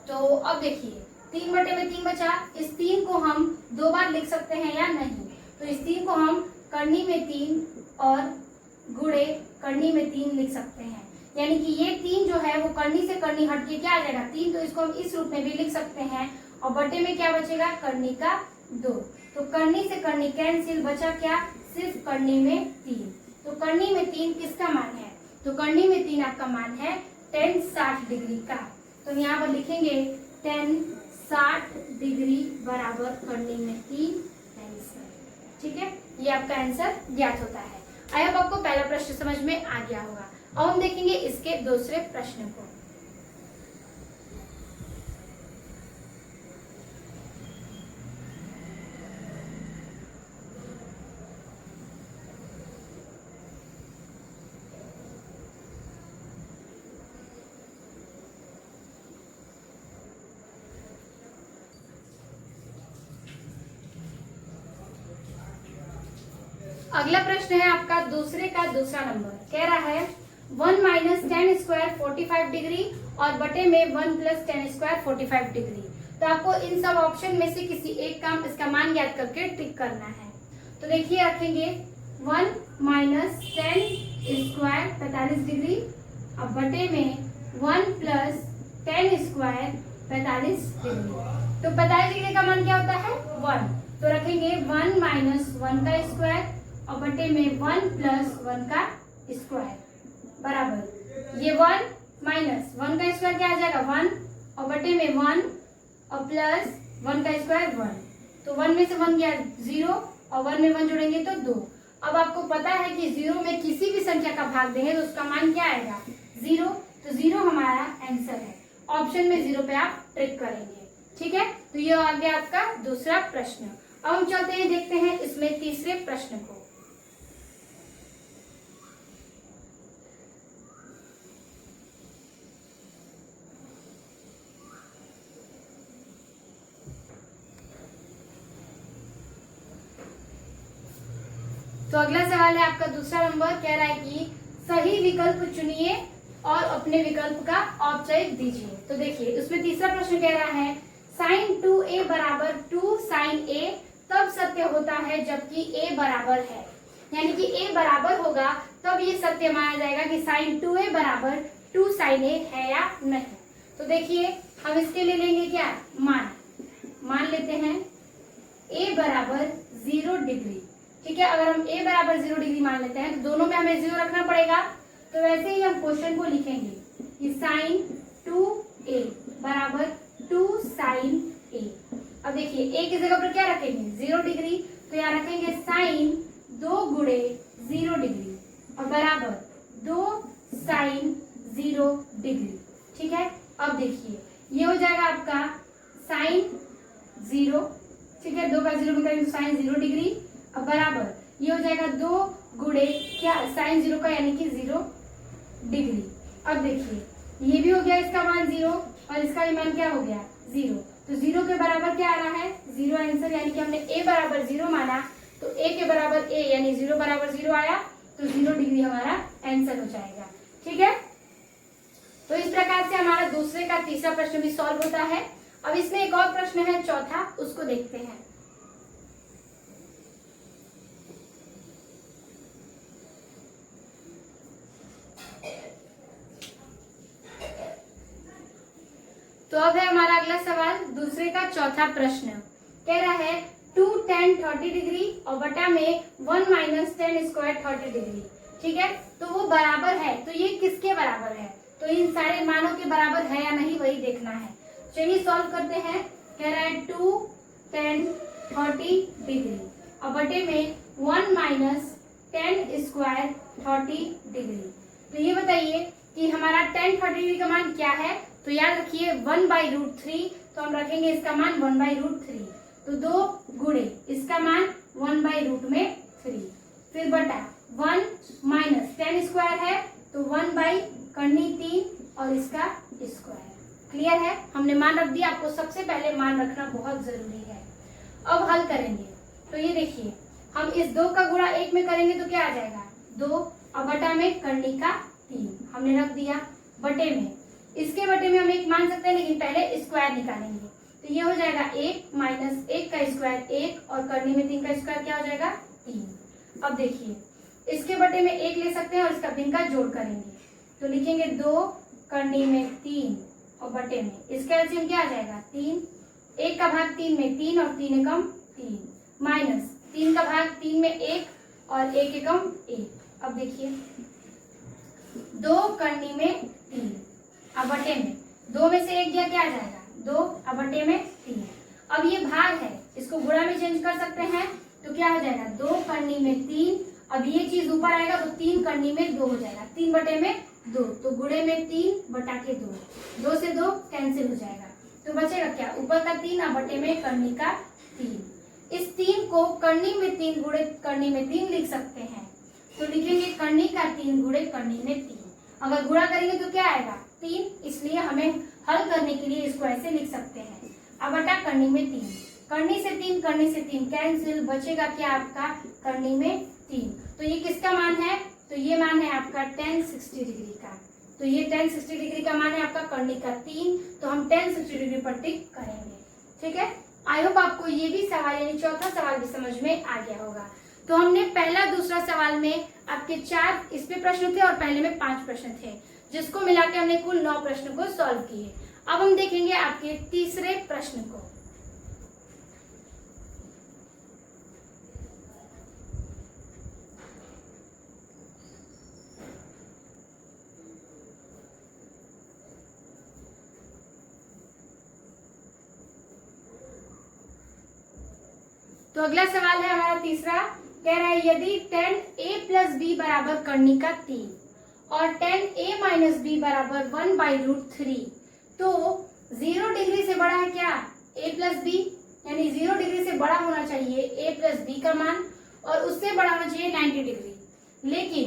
तो अब देखिए 3 बटे में 3 बचा, इस 3 को हम 2 बार लिख सकते हैं या नहीं, तो इस 3 को हम करनी में 3 और गुणे करनी में 3 लिख सकते हैं, यानी कि ये 3 जो है वो करनी से करनी हट के क्या आ जाएगा 3, तो इसको हम इस रूप में भी लिख सकते हैं, और बटे में क्या बचेगा करनी का 2, तो करनी से करनी कैंसिल, बचा क्या सिर्फ करनी में 3, तो करनी में 3 किसका मान है, तो करनी में 3 आपका मान है tan 60 डिग्री का, तो यहाँ पर लिखेंगे tan 60 डिग्री बराबर करनी में 3 आंसर, ठीक है। ये आपका आंसर ज्ञात होता है। आई होप आपको पहला प्रश्न समझ में आ गया होगा। अब हम देखेंगे इसके दूसरे प्रश्न को। अगला प्रश्न है आपका दूसरे का दूसरा नंबर, कह रहा है 1 माइनस tan स्क्वायर 45 डिग्री और बटे में 1 प्लस tan स्क्वायर 45 डिग्री। तो आपको इन सब ऑप्शन में से किसी एक का इसका मान ज्ञात करके टिक करना है। तो देखिए रखेंगे 1 माइनस tan स्क्वायर 45 डिग्री और बटे में 1 प्लस tan स्क्वायर 45 डिग्री। तो 45 डिग्री का मान क्या होता है 1, तो रखेंगे 1 माइनस 1 का स्क्वायर और बटे में 1 प्लस 1 का स्क्वायर बराबर ये 1 माइनस 1 का स्क्वायर क्या आ जाएगा 1 और बटे में 1 और प्लस 1 का स्क्वायर 1, तो 1 में से 1 गया 0 और 1 में 1 जोड़ेंगे तो 2। अब आपको पता है कि 0 में किसी भी संख्या का भाग देंगे तो उसका मान क्या आएगा 0, तो 0 हमारा आंसर है। ऑप्शन में 0 पे आप टिक करेंगे, ठीक है। तो ये आ गया आपका दूसरा प्रश्न। अब हम चलते हैं देखते हैं इसमें तीसरे प्रश्न को। तो अगला सवाल है आपका दूसरा नंबर, कह रहा है कि सही विकल्प चुनिए और अपने विकल्प का औपचारिक दीजिए। तो देखिए उसमें तीसरा प्रश्न कह रहा है sin 2a बराबर 2 sin a तब सत्य होता है जबकि a बराबर है, यानी कि a बराबर होगा तब ये सत्य माना जाएगा कि sin 2a बराबर 2 sin a है या नहीं। तो देखिए हम इसके लिए लेंगे क्या मान लेते हैं a बराबर 0 डिग्री, ठीक है। अगर हम a बराबर 0 डिग्री मान लेते हैं तो दोनों में हमें 0 रखना पड़ेगा, तो वैसे ही हम क्वेश्चन को लिखेंगे कि sin 2a बराबर 2 sin a। अब देखिए a की जगह पर क्या रखेंगे 0 डिग्री, तो यहाँ रखेंगे sin 2 गुणे 0 डिग्री और बराबर 2 sin 0 डिग्री, ठीक है। अब देखिए ये हो जाएगा आपका sin 0, ठीक है, 2 का 0 में करेंगे तो sin 0 डिग्री अब बराबर ये हो जाएगा 2 गुणे क्या sin 0 का यानी कि 0 डिग्री। अब देखिए ये भी हो गया इसका मान 0 और इसका भी मान क्या हो गया 0, तो 0 के बराबर क्या आ रहा है 0 आंसर, यानी कि हमने a बराबर 0 माना तो a के बराबर a यानी 0 बराबर 0 आया, तो 0 डिग्री हमारा आंसर हो जाएगा, ठीक है। तो इस प्रकार से हमारा दूसरे का तीसरा प्रश्न भी सॉल्व होता है। अब इसमें एक और प्रश्न है चौथा, उसको देखते हैं। तो अब है हमारा अगला सवाल, दूसरे का चौथा प्रश्न। कह रहा है 2 tan 30 डिग्री और बटा में 1 माइनस tan स्क्वायर 30 डिग्री। ठीक है, तो वो बराबर है, तो ये किसके बराबर है? तो इन सारे मानों के बराबर है या नहीं वही देखना है। चलिए सॉल्व करते हैं। कह रहा है 2 tan 30 डिग्री और बटे में 1 माइनस tan स्क्वायर 30 डिग्री। तो ये बताइए कि हमारा tan 30 डिग्री का मान क्या है? तो याद रखिए 1/√3, तो हम रखेंगे इसका मान 1/√3। तो 2 गुणे इसका मान 1/√3, फिर बटा 1 माइनस tan स्क्वायर है तो 1/3 और इसका स्क्वायर। क्लियर है? हमने मान रख दिया। आपको सबसे पहले मान रखना बहुत जरूरी है। अब हल करेंगे तो ये देखिए, हम इस 2 का गुणा 1 में करेंगे तो क्या आ जाएगा 2 और बटा में करनी का 3 हमने रख दिया, बटे में इसके बटे में हम 1 मान सकते हैं, लेकिन पहले स्क्वायर निकालेंगे। तो ये हो जाएगा 1 माइनस 1 का स्क्वायर 1 और करनी में 3 का स्क्वायर क्या हो जाएगा 3। अब देखिए इसके बटे में 1 ले सकते हैं और इसका भिन्न का जोड़ करेंगे तो लिखेंगे 2 करनी में 3 और बटे में इसका एलसीएम क्या आ जाएगा 3। 1 का भाग 3 में 3 और 3 एकम 3 माइनस 3 का भाग 3 में 1 और 1 एकम 1। अब देखिए 2 करनी में 3 अब बटे में 2 में से 1 गया क्या आ जाएगा 2 अब बटे में 3। अब ये भाग है, इसको गुणा में चेंज कर सकते हैं तो क्या हो जाएगा 2 करनी में 3। अब ये चीज ऊपर आएगा तो 3 करनी में 2 हो जाएगा, 3 बटे में 2 तो गुणे में 3 बटा के 2, 2 से 2 कैंसिल हो जाएगा तो बचेगा क्या ऊपर का 3 और बटे में करनी का 3। इस 3 को करनी में 3 गुणे करनी में 3 लिख सकते हैं, तो लिखेंगे करनी का 3 गुणे करनी में 3। अगर गुणा करेंगे तो क्या आएगा 3, इसलिए हमें हल करने के लिए इसको ऐसे लिख सकते हैं। अब बटा करनी में 3, करनी से 3 कैंसिल, बचेगा क्या आपका करनी में 3। तो ये किसका मान है? तो ये मान है आपका tan 60 डिग्री का। तो ये tan 60 डिग्री का मान है आपका करनी का 3, तो हम tan 60 डिग्री पर टिक करेंगे। ठीक है, आई होप आपको ये भी सवाल यानी चौथा सवाल भी समझ में आ गया होगा। तो हमने पहला दूसरा सवाल में आपके 4 इस पे प्रश्न थे और पहले में 5 प्रश्न थे, जिसको मिला के हमने कुल 9 प्रश्न को सॉल्व किए। अब हम देखेंगे आपके तीसरे प्रश्न को। तो अगला सवाल है हमारा तीसरा। कह रहा है यदि tan a प्लस बी बराबर करनी का 3 और tan a माइनस बी बराबर 1/√3, तो 0 डिग्री से बड़ा है क्या a प्लस बी, यानी 0 डिग्री से बड़ा होना चाहिए a प्लस बी का मान और उससे बड़ा होना चाहिए 90 डिग्री। लेकिन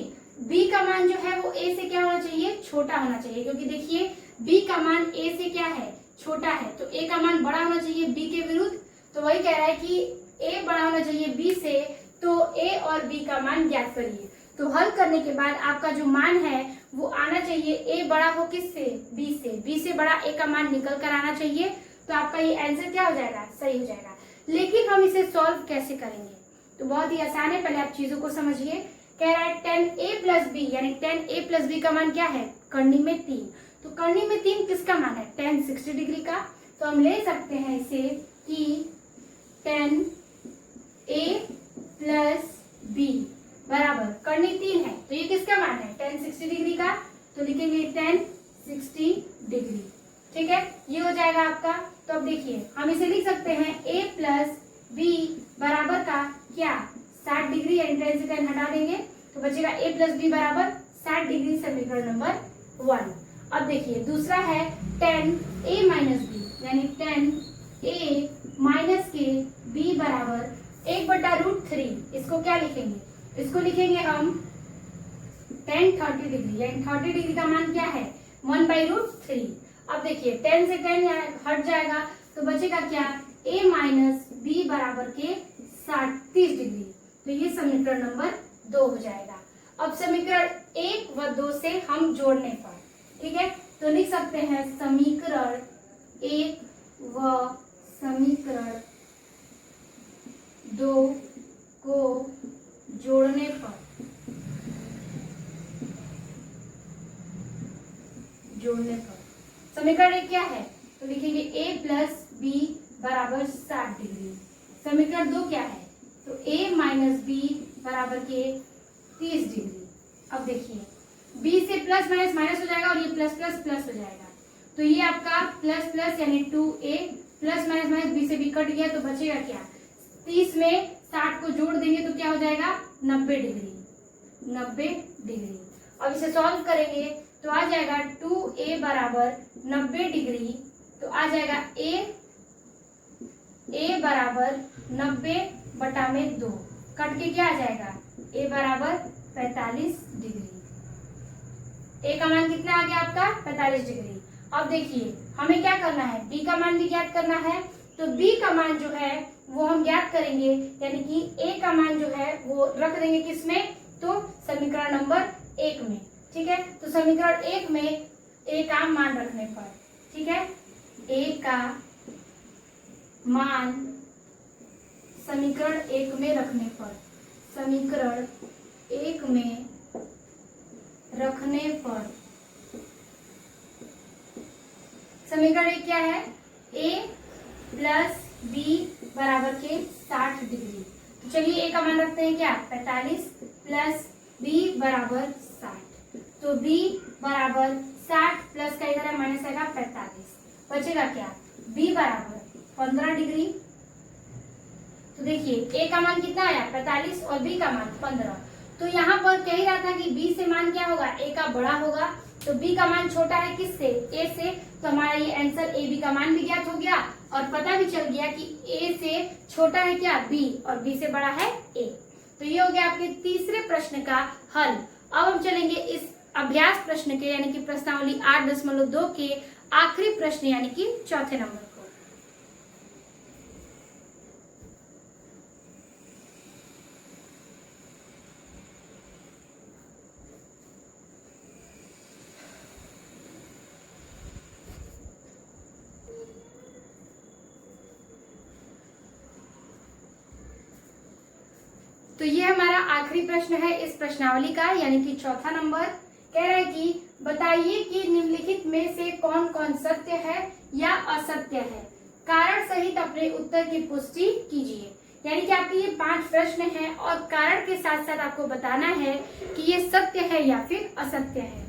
b का मान जो है वो a से क्या होना चाहिए छोटा होना चाहिए, क्योंकि देखिए b का मान a से क्या है छोटा है, तो a का मान बड़ा होना चाहिए b के विरुद्ध। तो वही कह रहा है कि a बड़ा होना चाहिए b से, तो a और b का मान ज्ञात करिए। तो हल करने के बाद आपका जो मान है वो आना चाहिए a बड़ा हो किससे b से, b से बड़ा a का मान निकल कर आना चाहिए। तो आपका ये आंसर क्या हो जाएगा सही हो जाएगा। लेकिन हम इसे सॉल्व कैसे करेंगे? तो बहुत ही आसान है, पहले आप चीजों को समझिए। कह रहा है tan a प्लस बी यानी tan a प्लस बी का मान क्या है करनी में 3, तो करनी में 3 किसका मान है tan 60 डिग्री का। तो हम ले सकते हैं इसे कि tan a प्लस बी बराबर करनी 3 है, तो ये किसका मान है tan 60 डिग्री का, तो लिखेंगे tan 60 डिग्री। ठीक है, ये हो जाएगा आपका। तो अब देखिए हम इसे लिख सकते हैं a प्लस बी बराबर का क्या 60 डिग्री, यानी tan से tan हटा देंगे तो बचेगा a प्लस बी बराबर 60 डिग्री, समीकरण नंबर 1। अब देखिए दूसरा है tan a माइनस बी यानी tan a माइनस के b बराबर 1/√3। इसको क्या लिखेंगे? इसको लिखेंगे हम tan 30 डिग्री, यानी 30 डिग्री का मान क्या है 1/√3। अब देखिए tan से tan हट जाएगा तो बचेगा क्या a माइनस बी बराबर के 30 डिग्री। तो ये समीकरण नंबर 2 हो जाएगा। अब समीकरण 1 व 2 से हम जोड़ने पर, ठीक है, तो लिख सकते हैं समीकरण 1 व समीकरण 2 को जोड़ने पर समीकरण 1 क्या है तो लिखेंगे a प्लस बी बराबर 60 डिग्री। समीकरण 2 क्या है, तो a माइनस बी बराबर के 30 डिग्री। अब देखिए b से प्लस माइनस माइनस हो जाएगा और ये प्लस प्लस प्लस हो जाएगा, तो ये आपका प्लस प्लस यानी 2a plus minus minus b से b कट गया, तो बचेगा क्या, 30 में 60 को जोड़ देंगे तो क्या हो जाएगा 90 डिग्री, 90 डिग्री। अब इसे सॉल्व करेंगे तो आ जाएगा 2a बराबर 90 डिग्री, तो आ जाएगा a बराबर 90 बटा में 2 कट के क्या आ जाएगा a बराबर 45 डिग्री। a का मान कितना आ गया आपका 45 डिग्री। अब देखिए हमें क्या करना है, b का मान भी ज्ञात करना है, तो b का मान जो है वो हम ज्ञात करेंगे, यानी कि a का मान जो है वो रख देंगे किसमें, तो समीकरण नंबर 1 में। ठीक है, तो समीकरण 1 में a का मान रखने पर, ठीक है, a का मान समीकरण 1 में रखने पर, समीकरण 1 में रखने पर समीकरण 1 क्या है, a प्लस बी बराबर के 60 डिग्री। तो चलिए a का मान रखते हैं क्या 45 प्लस b बराबर 60, तो b बराबर 60 प्लस का इधर है माइनस आएगा 45, बचेगा क्या b बराबर 15 डिग्री। तो देखिए a का मान कितना आया 45 और b का मान 15, तो यहाँ पर कह रहा था कि b से मान क्या होगा a का बड़ा होगा, तो b का मान छोटा है किससे a से, तो हमारा ये आंसर a b का मान भी ज्ञात हो गया और पता भी चल गया कि a से छोटा है क्या b और b से बड़ा है a। तो ये हो गया आपके तीसरे प्रश्न का हल। अब हम चलेंगे इस अभ्यास प्रश्न के यानी कि प्रश्नावली 8.2 के आखिरी प्रश्न यानी कि चौथे नंबर को। तो ये हमारा आखिरी प्रश्न है इस प्रश्नावली का यानी कि चौथा नंबर। कह रहा है कि बताइए कि निम्नलिखित में से कौन कौन सत्य है या असत्य है, कारण सहित अपने उत्तर की पुष्टि कीजिए। यानी कि आपके ये 5 प्रश्न हैं और कारण के साथ साथ आपको बताना है कि ये सत्य है या फिर असत्य है।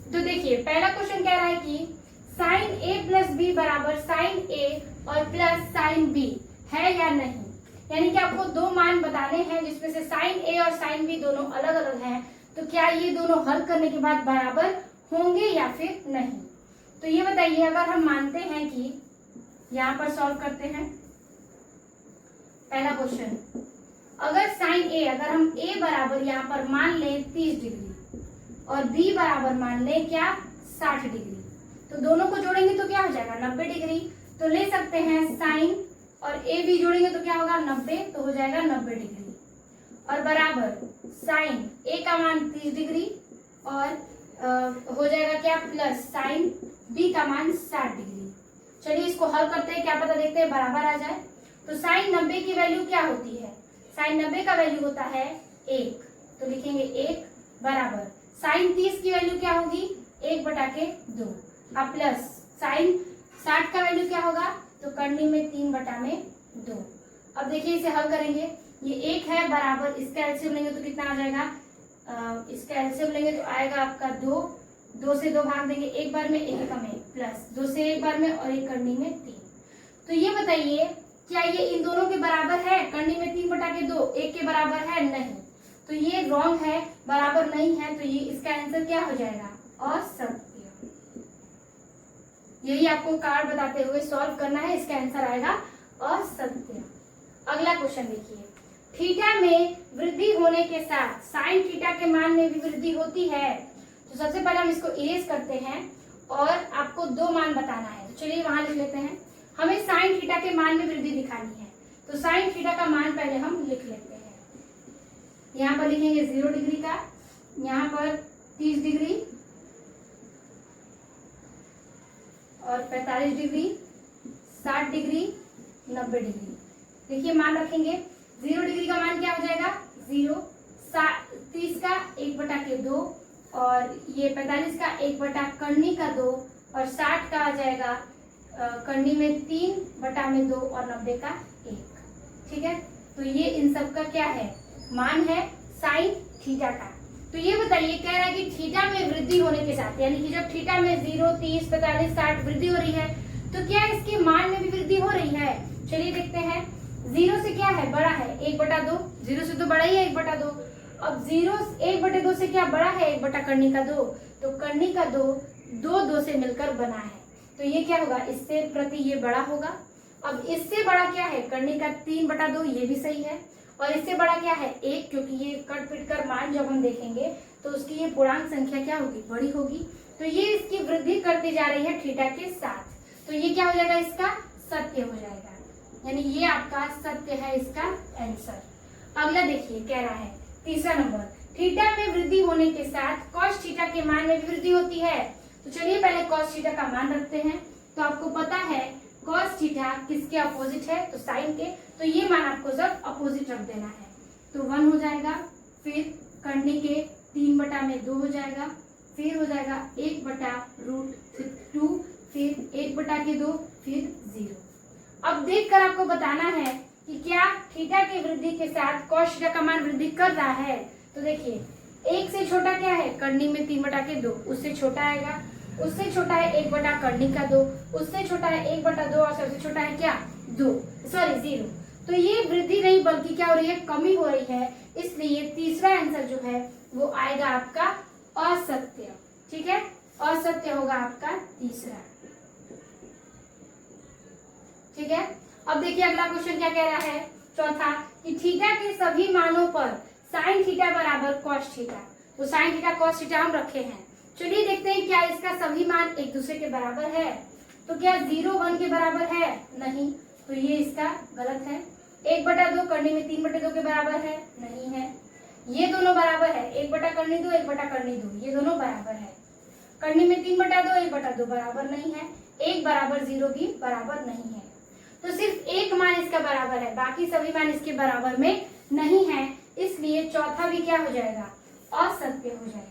तो देखिए पहला क्वेश्चन कह रहा है कि साइन a प्लस बी बराबर साइन a और प्लस साइन b है या नहीं। यानी कि आपको 2 मान बताने हैं जिसमें से साइन a और साइन b दोनों अलग अलग हैं, तो क्या ये दोनों हल करने के बाद बराबर होंगे या फिर नहीं। तो ये बताइए, अगर हम मानते हैं कि यहाँ पर सॉल्व करते हैं पहला क्वेश्चन, अगर साइन a अगर हम a बराबर यहाँ पर मान लें 30 डिग्री और b बराबर मान लें क्या 60 डिग्री, तो दोनों को जोड़ेंगे तो क्या हो जाएगा 90 डिग्री। तो ले सकते हैं साइन और a b जोड़ेंगे तो क्या होगा 90, तो हो जाएगा 90 डिग्री और बराबर साइन a का मान 30 डिग्री और हो जाएगा क्या प्लस साइन b का मान 60 डिग्री। चलिए इसको हल करते हैं, क्या पता देखते हैं बराबर आ जाए। तो साइन 90 की वैल्यू क्या होती है, साइन 90 का वैल्यू होता है 1, तो लिखेंगे 1 बराबर साइन 30 की वैल्यू क्या होगी 1 बटा के 2, अब प्लस साइन 60 का वैल्यू क्या होगा, तो करनी में 3 बटा में 2। अब देखिए इसे हल करेंगे, ये 1 है बराबर इसका एलसीएम लेंगे तो कितना आ जाएगा, इसका एलसीएम लेंगे तो आएगा आपका 2, 2 से 2 भाग देंगे एक बार में, 1 का में प्लस 2 से एक बार में और एक करनी में 3। तो ये बताइए क्या ये इन दोनों के बराबर है, करनी में 3 बटा के 2 1 के बराबर है नहीं, तो ये रॉन्ग है बराबर नहीं है, तो ये इसका आंसर क्या हो जाएगा असत्य। यही आपको कार्ड बताते हुए सॉल्व करना है, इसका आंसर आएगा असत्य। अगला क्वेश्चन देखिए, थीटा में वृद्धि होने के साथ साइन थीटा के मान में भी वृद्धि होती है। तो सबसे पहले हम इसको इरेज करते हैं और आपको 2 मान बताना है, तो चलिए वहां लिख लेते हैं। हमें साइन थीटा के मान में वृद्धि दिखानी है, तो साइन थीटा का मान पहले हम लिख लेते हैं। यहाँ पर लिखेंगे 0 डिग्री का, यहाँ पर 30 डिग्री और 45 डिग्री, 60 डिग्री, 90 डिग्री। देखिए मान रखेंगे, 0 डिग्री का मान क्या हो जाएगा 0, 30 का 1 बटा के 2 और ये 45 का 1 बटा करनी का 2 और 60 का आ जाएगा करनी में 3 बटा में 2 और 90 का 1। ठीक है, तो ये इन सब का क्या है, मान है साइन थीटा का। तो ये बताइए, कह रहा है कि थीटा में वृद्धि होने के साथ, यानी कि जब थीटा में 0, 30, 45, 60 वृद्धि हो रही है, तो क्या इसके मान में भी वृद्धि हो रही है? चलिए देखते हैं। 0 से क्या है, बड़ा है 1/2, 0 से तो बड़ा ही है 1/2। अब 0 1/2 से क्या बड़ा है, 1 बटा करनी का 2, तो करनी का 2 2 से मिलकर बना है, तो ये क्या होगा, इससे प्रति ये बड़ा होगा। अब इससे बड़ा क्या है, करनी का 3/2, ये भी सही है। और इससे बड़ा क्या है 1, क्योंकि ये कट पिट कर मान जब हम देखेंगे तो उसकी ये पूर्णांक संख्या क्या होगी, बड़ी होगी। तो ये इसकी वृद्धि करती जा रही है थीटा के साथ, तो ये क्या हो जाएगा, इसका सत्य हो जाएगा, यानी ये आपका सत्य है इसका आंसर। अगला देखिए, कह रहा है तीसरा नंबर, थीटा में वृद्धि होने के साथ कॉस थीटा के मान में भी वृद्धि होती है। तो चलिए पहले कॉस थीटा का मान रखते हैं। तो आपको पता है कॉस थीटा किसके अपोजिट है, तो साइन के, तो ये मान आपको सब अपोजिट रख देना है। तो 1 हो जाएगा, फिर करने के 3 बटा में 2 हो जाएगा, फिर हो जाएगा 1/√2, फिर 1 बटा के 2, फिर 0। अब देखकर आपको बताना है कि क्या थीटा की वृद्धि के साथ कॉस थीटा का मान वृद्धि कर रहा है। तो देखिए, 1 से छोटा क्या है, करनी में 3 बटा के 2, उससे छोटा आएगा, उससे छोटा है 1 बटा करनी का 2, उससे छोटा है 1/2 और सबसे छोटा है क्या 0। तो ये वृद्धि नहीं बल्कि क्या हो रही है, कमी हो रही है, इसलिए तीसरा आंसर जो है वो आएगा आपका असत्य। ठीक है, असत्य होगा आपका तीसरा। ठीक है, अब देखिए अगला क्वेश्चन क्या कह रहा है, चौथा, कि थीटा के सभी मानों पर साइन थीटा बराबर कॉस थीटा। तो साइन थीटा कॉस थीटा हम रखे हैं। चलिए देखते हैं क्या इसका सभी मान एक दूसरे के बराबर है। तो क्या 0 1 के बराबर है, नहीं, तो ये इसका गलत है। 1/2 करनी में 3/2 के बराबर है, नहीं है। ये दोनों बराबर है, 1 बटा करनी 2, 1 बटा करनी 2, ये दोनों बराबर है। करनी में 3/2, 1/2 बराबर नहीं है। 1 बराबर 0 भी बराबर नहीं है। तो सिर्फ एक मान इसका बराबर है, बाकी सभी मान इसके बराबर में नहीं है, इसलिए चौथा भी क्या हो जाएगा, असत्य हो जाएगा।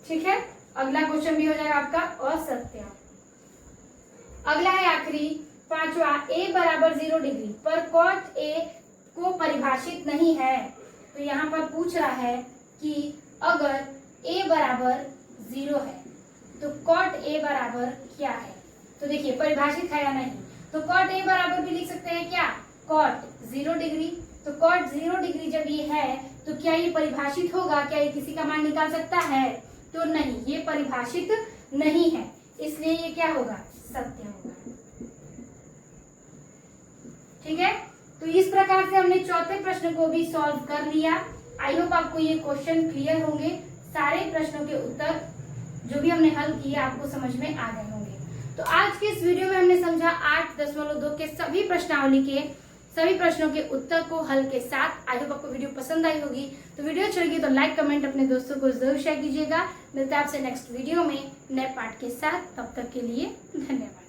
ठीक है, अगला क्वेश्चन भी हो जाएगा आपका असत्य। अगला है आखिरी पांचवा, a बराबर 0 डिग्री पर कॉट a को परिभाषित नहीं है। तो यहाँ पर पूछ रहा है कि अगर a बराबर 0 है तो कॉट a बराबर क्या है। तो देखिए परिभाषित है या नहीं, तो कॉट a बराबर भी लिख सकते हैं क्या, कॉट 0 डिग्री। तो कॉट 0 डिग्री जब ये है तो क्या ये परिभाषित होगा, क्या ये किसी का मान निकाल सकता है, तो नहीं, ये परिभाषित नहीं है, इसलिए ये क्या होगा, सत्य होगा। ठीक है, तो इस प्रकार से हमने चौथे प्रश्न को भी सॉल्व कर लिया। आई होप आपको ये क्वेश्चन क्लियर होंगे, सारे प्रश्नों के उत्तर जो भी हमने हल किए आपको समझ में आ गए होंगे। तो आज के इस वीडियो में हमने समझा 8.2 के सभी प्रश्नावली के सभी प्रश्नों के उत्तर को हल के साथ। आई होप आपको वीडियो पसंद आई होगी। तो वीडियो अच्छी लगी तो लाइक कमेंट अपने दोस्तों को जरूर शेयर कीजिएगा। मिलते हैं आपसे नेक्स्ट वीडियो में नए पार्ट के साथ, तब तक के लिए धन्यवाद।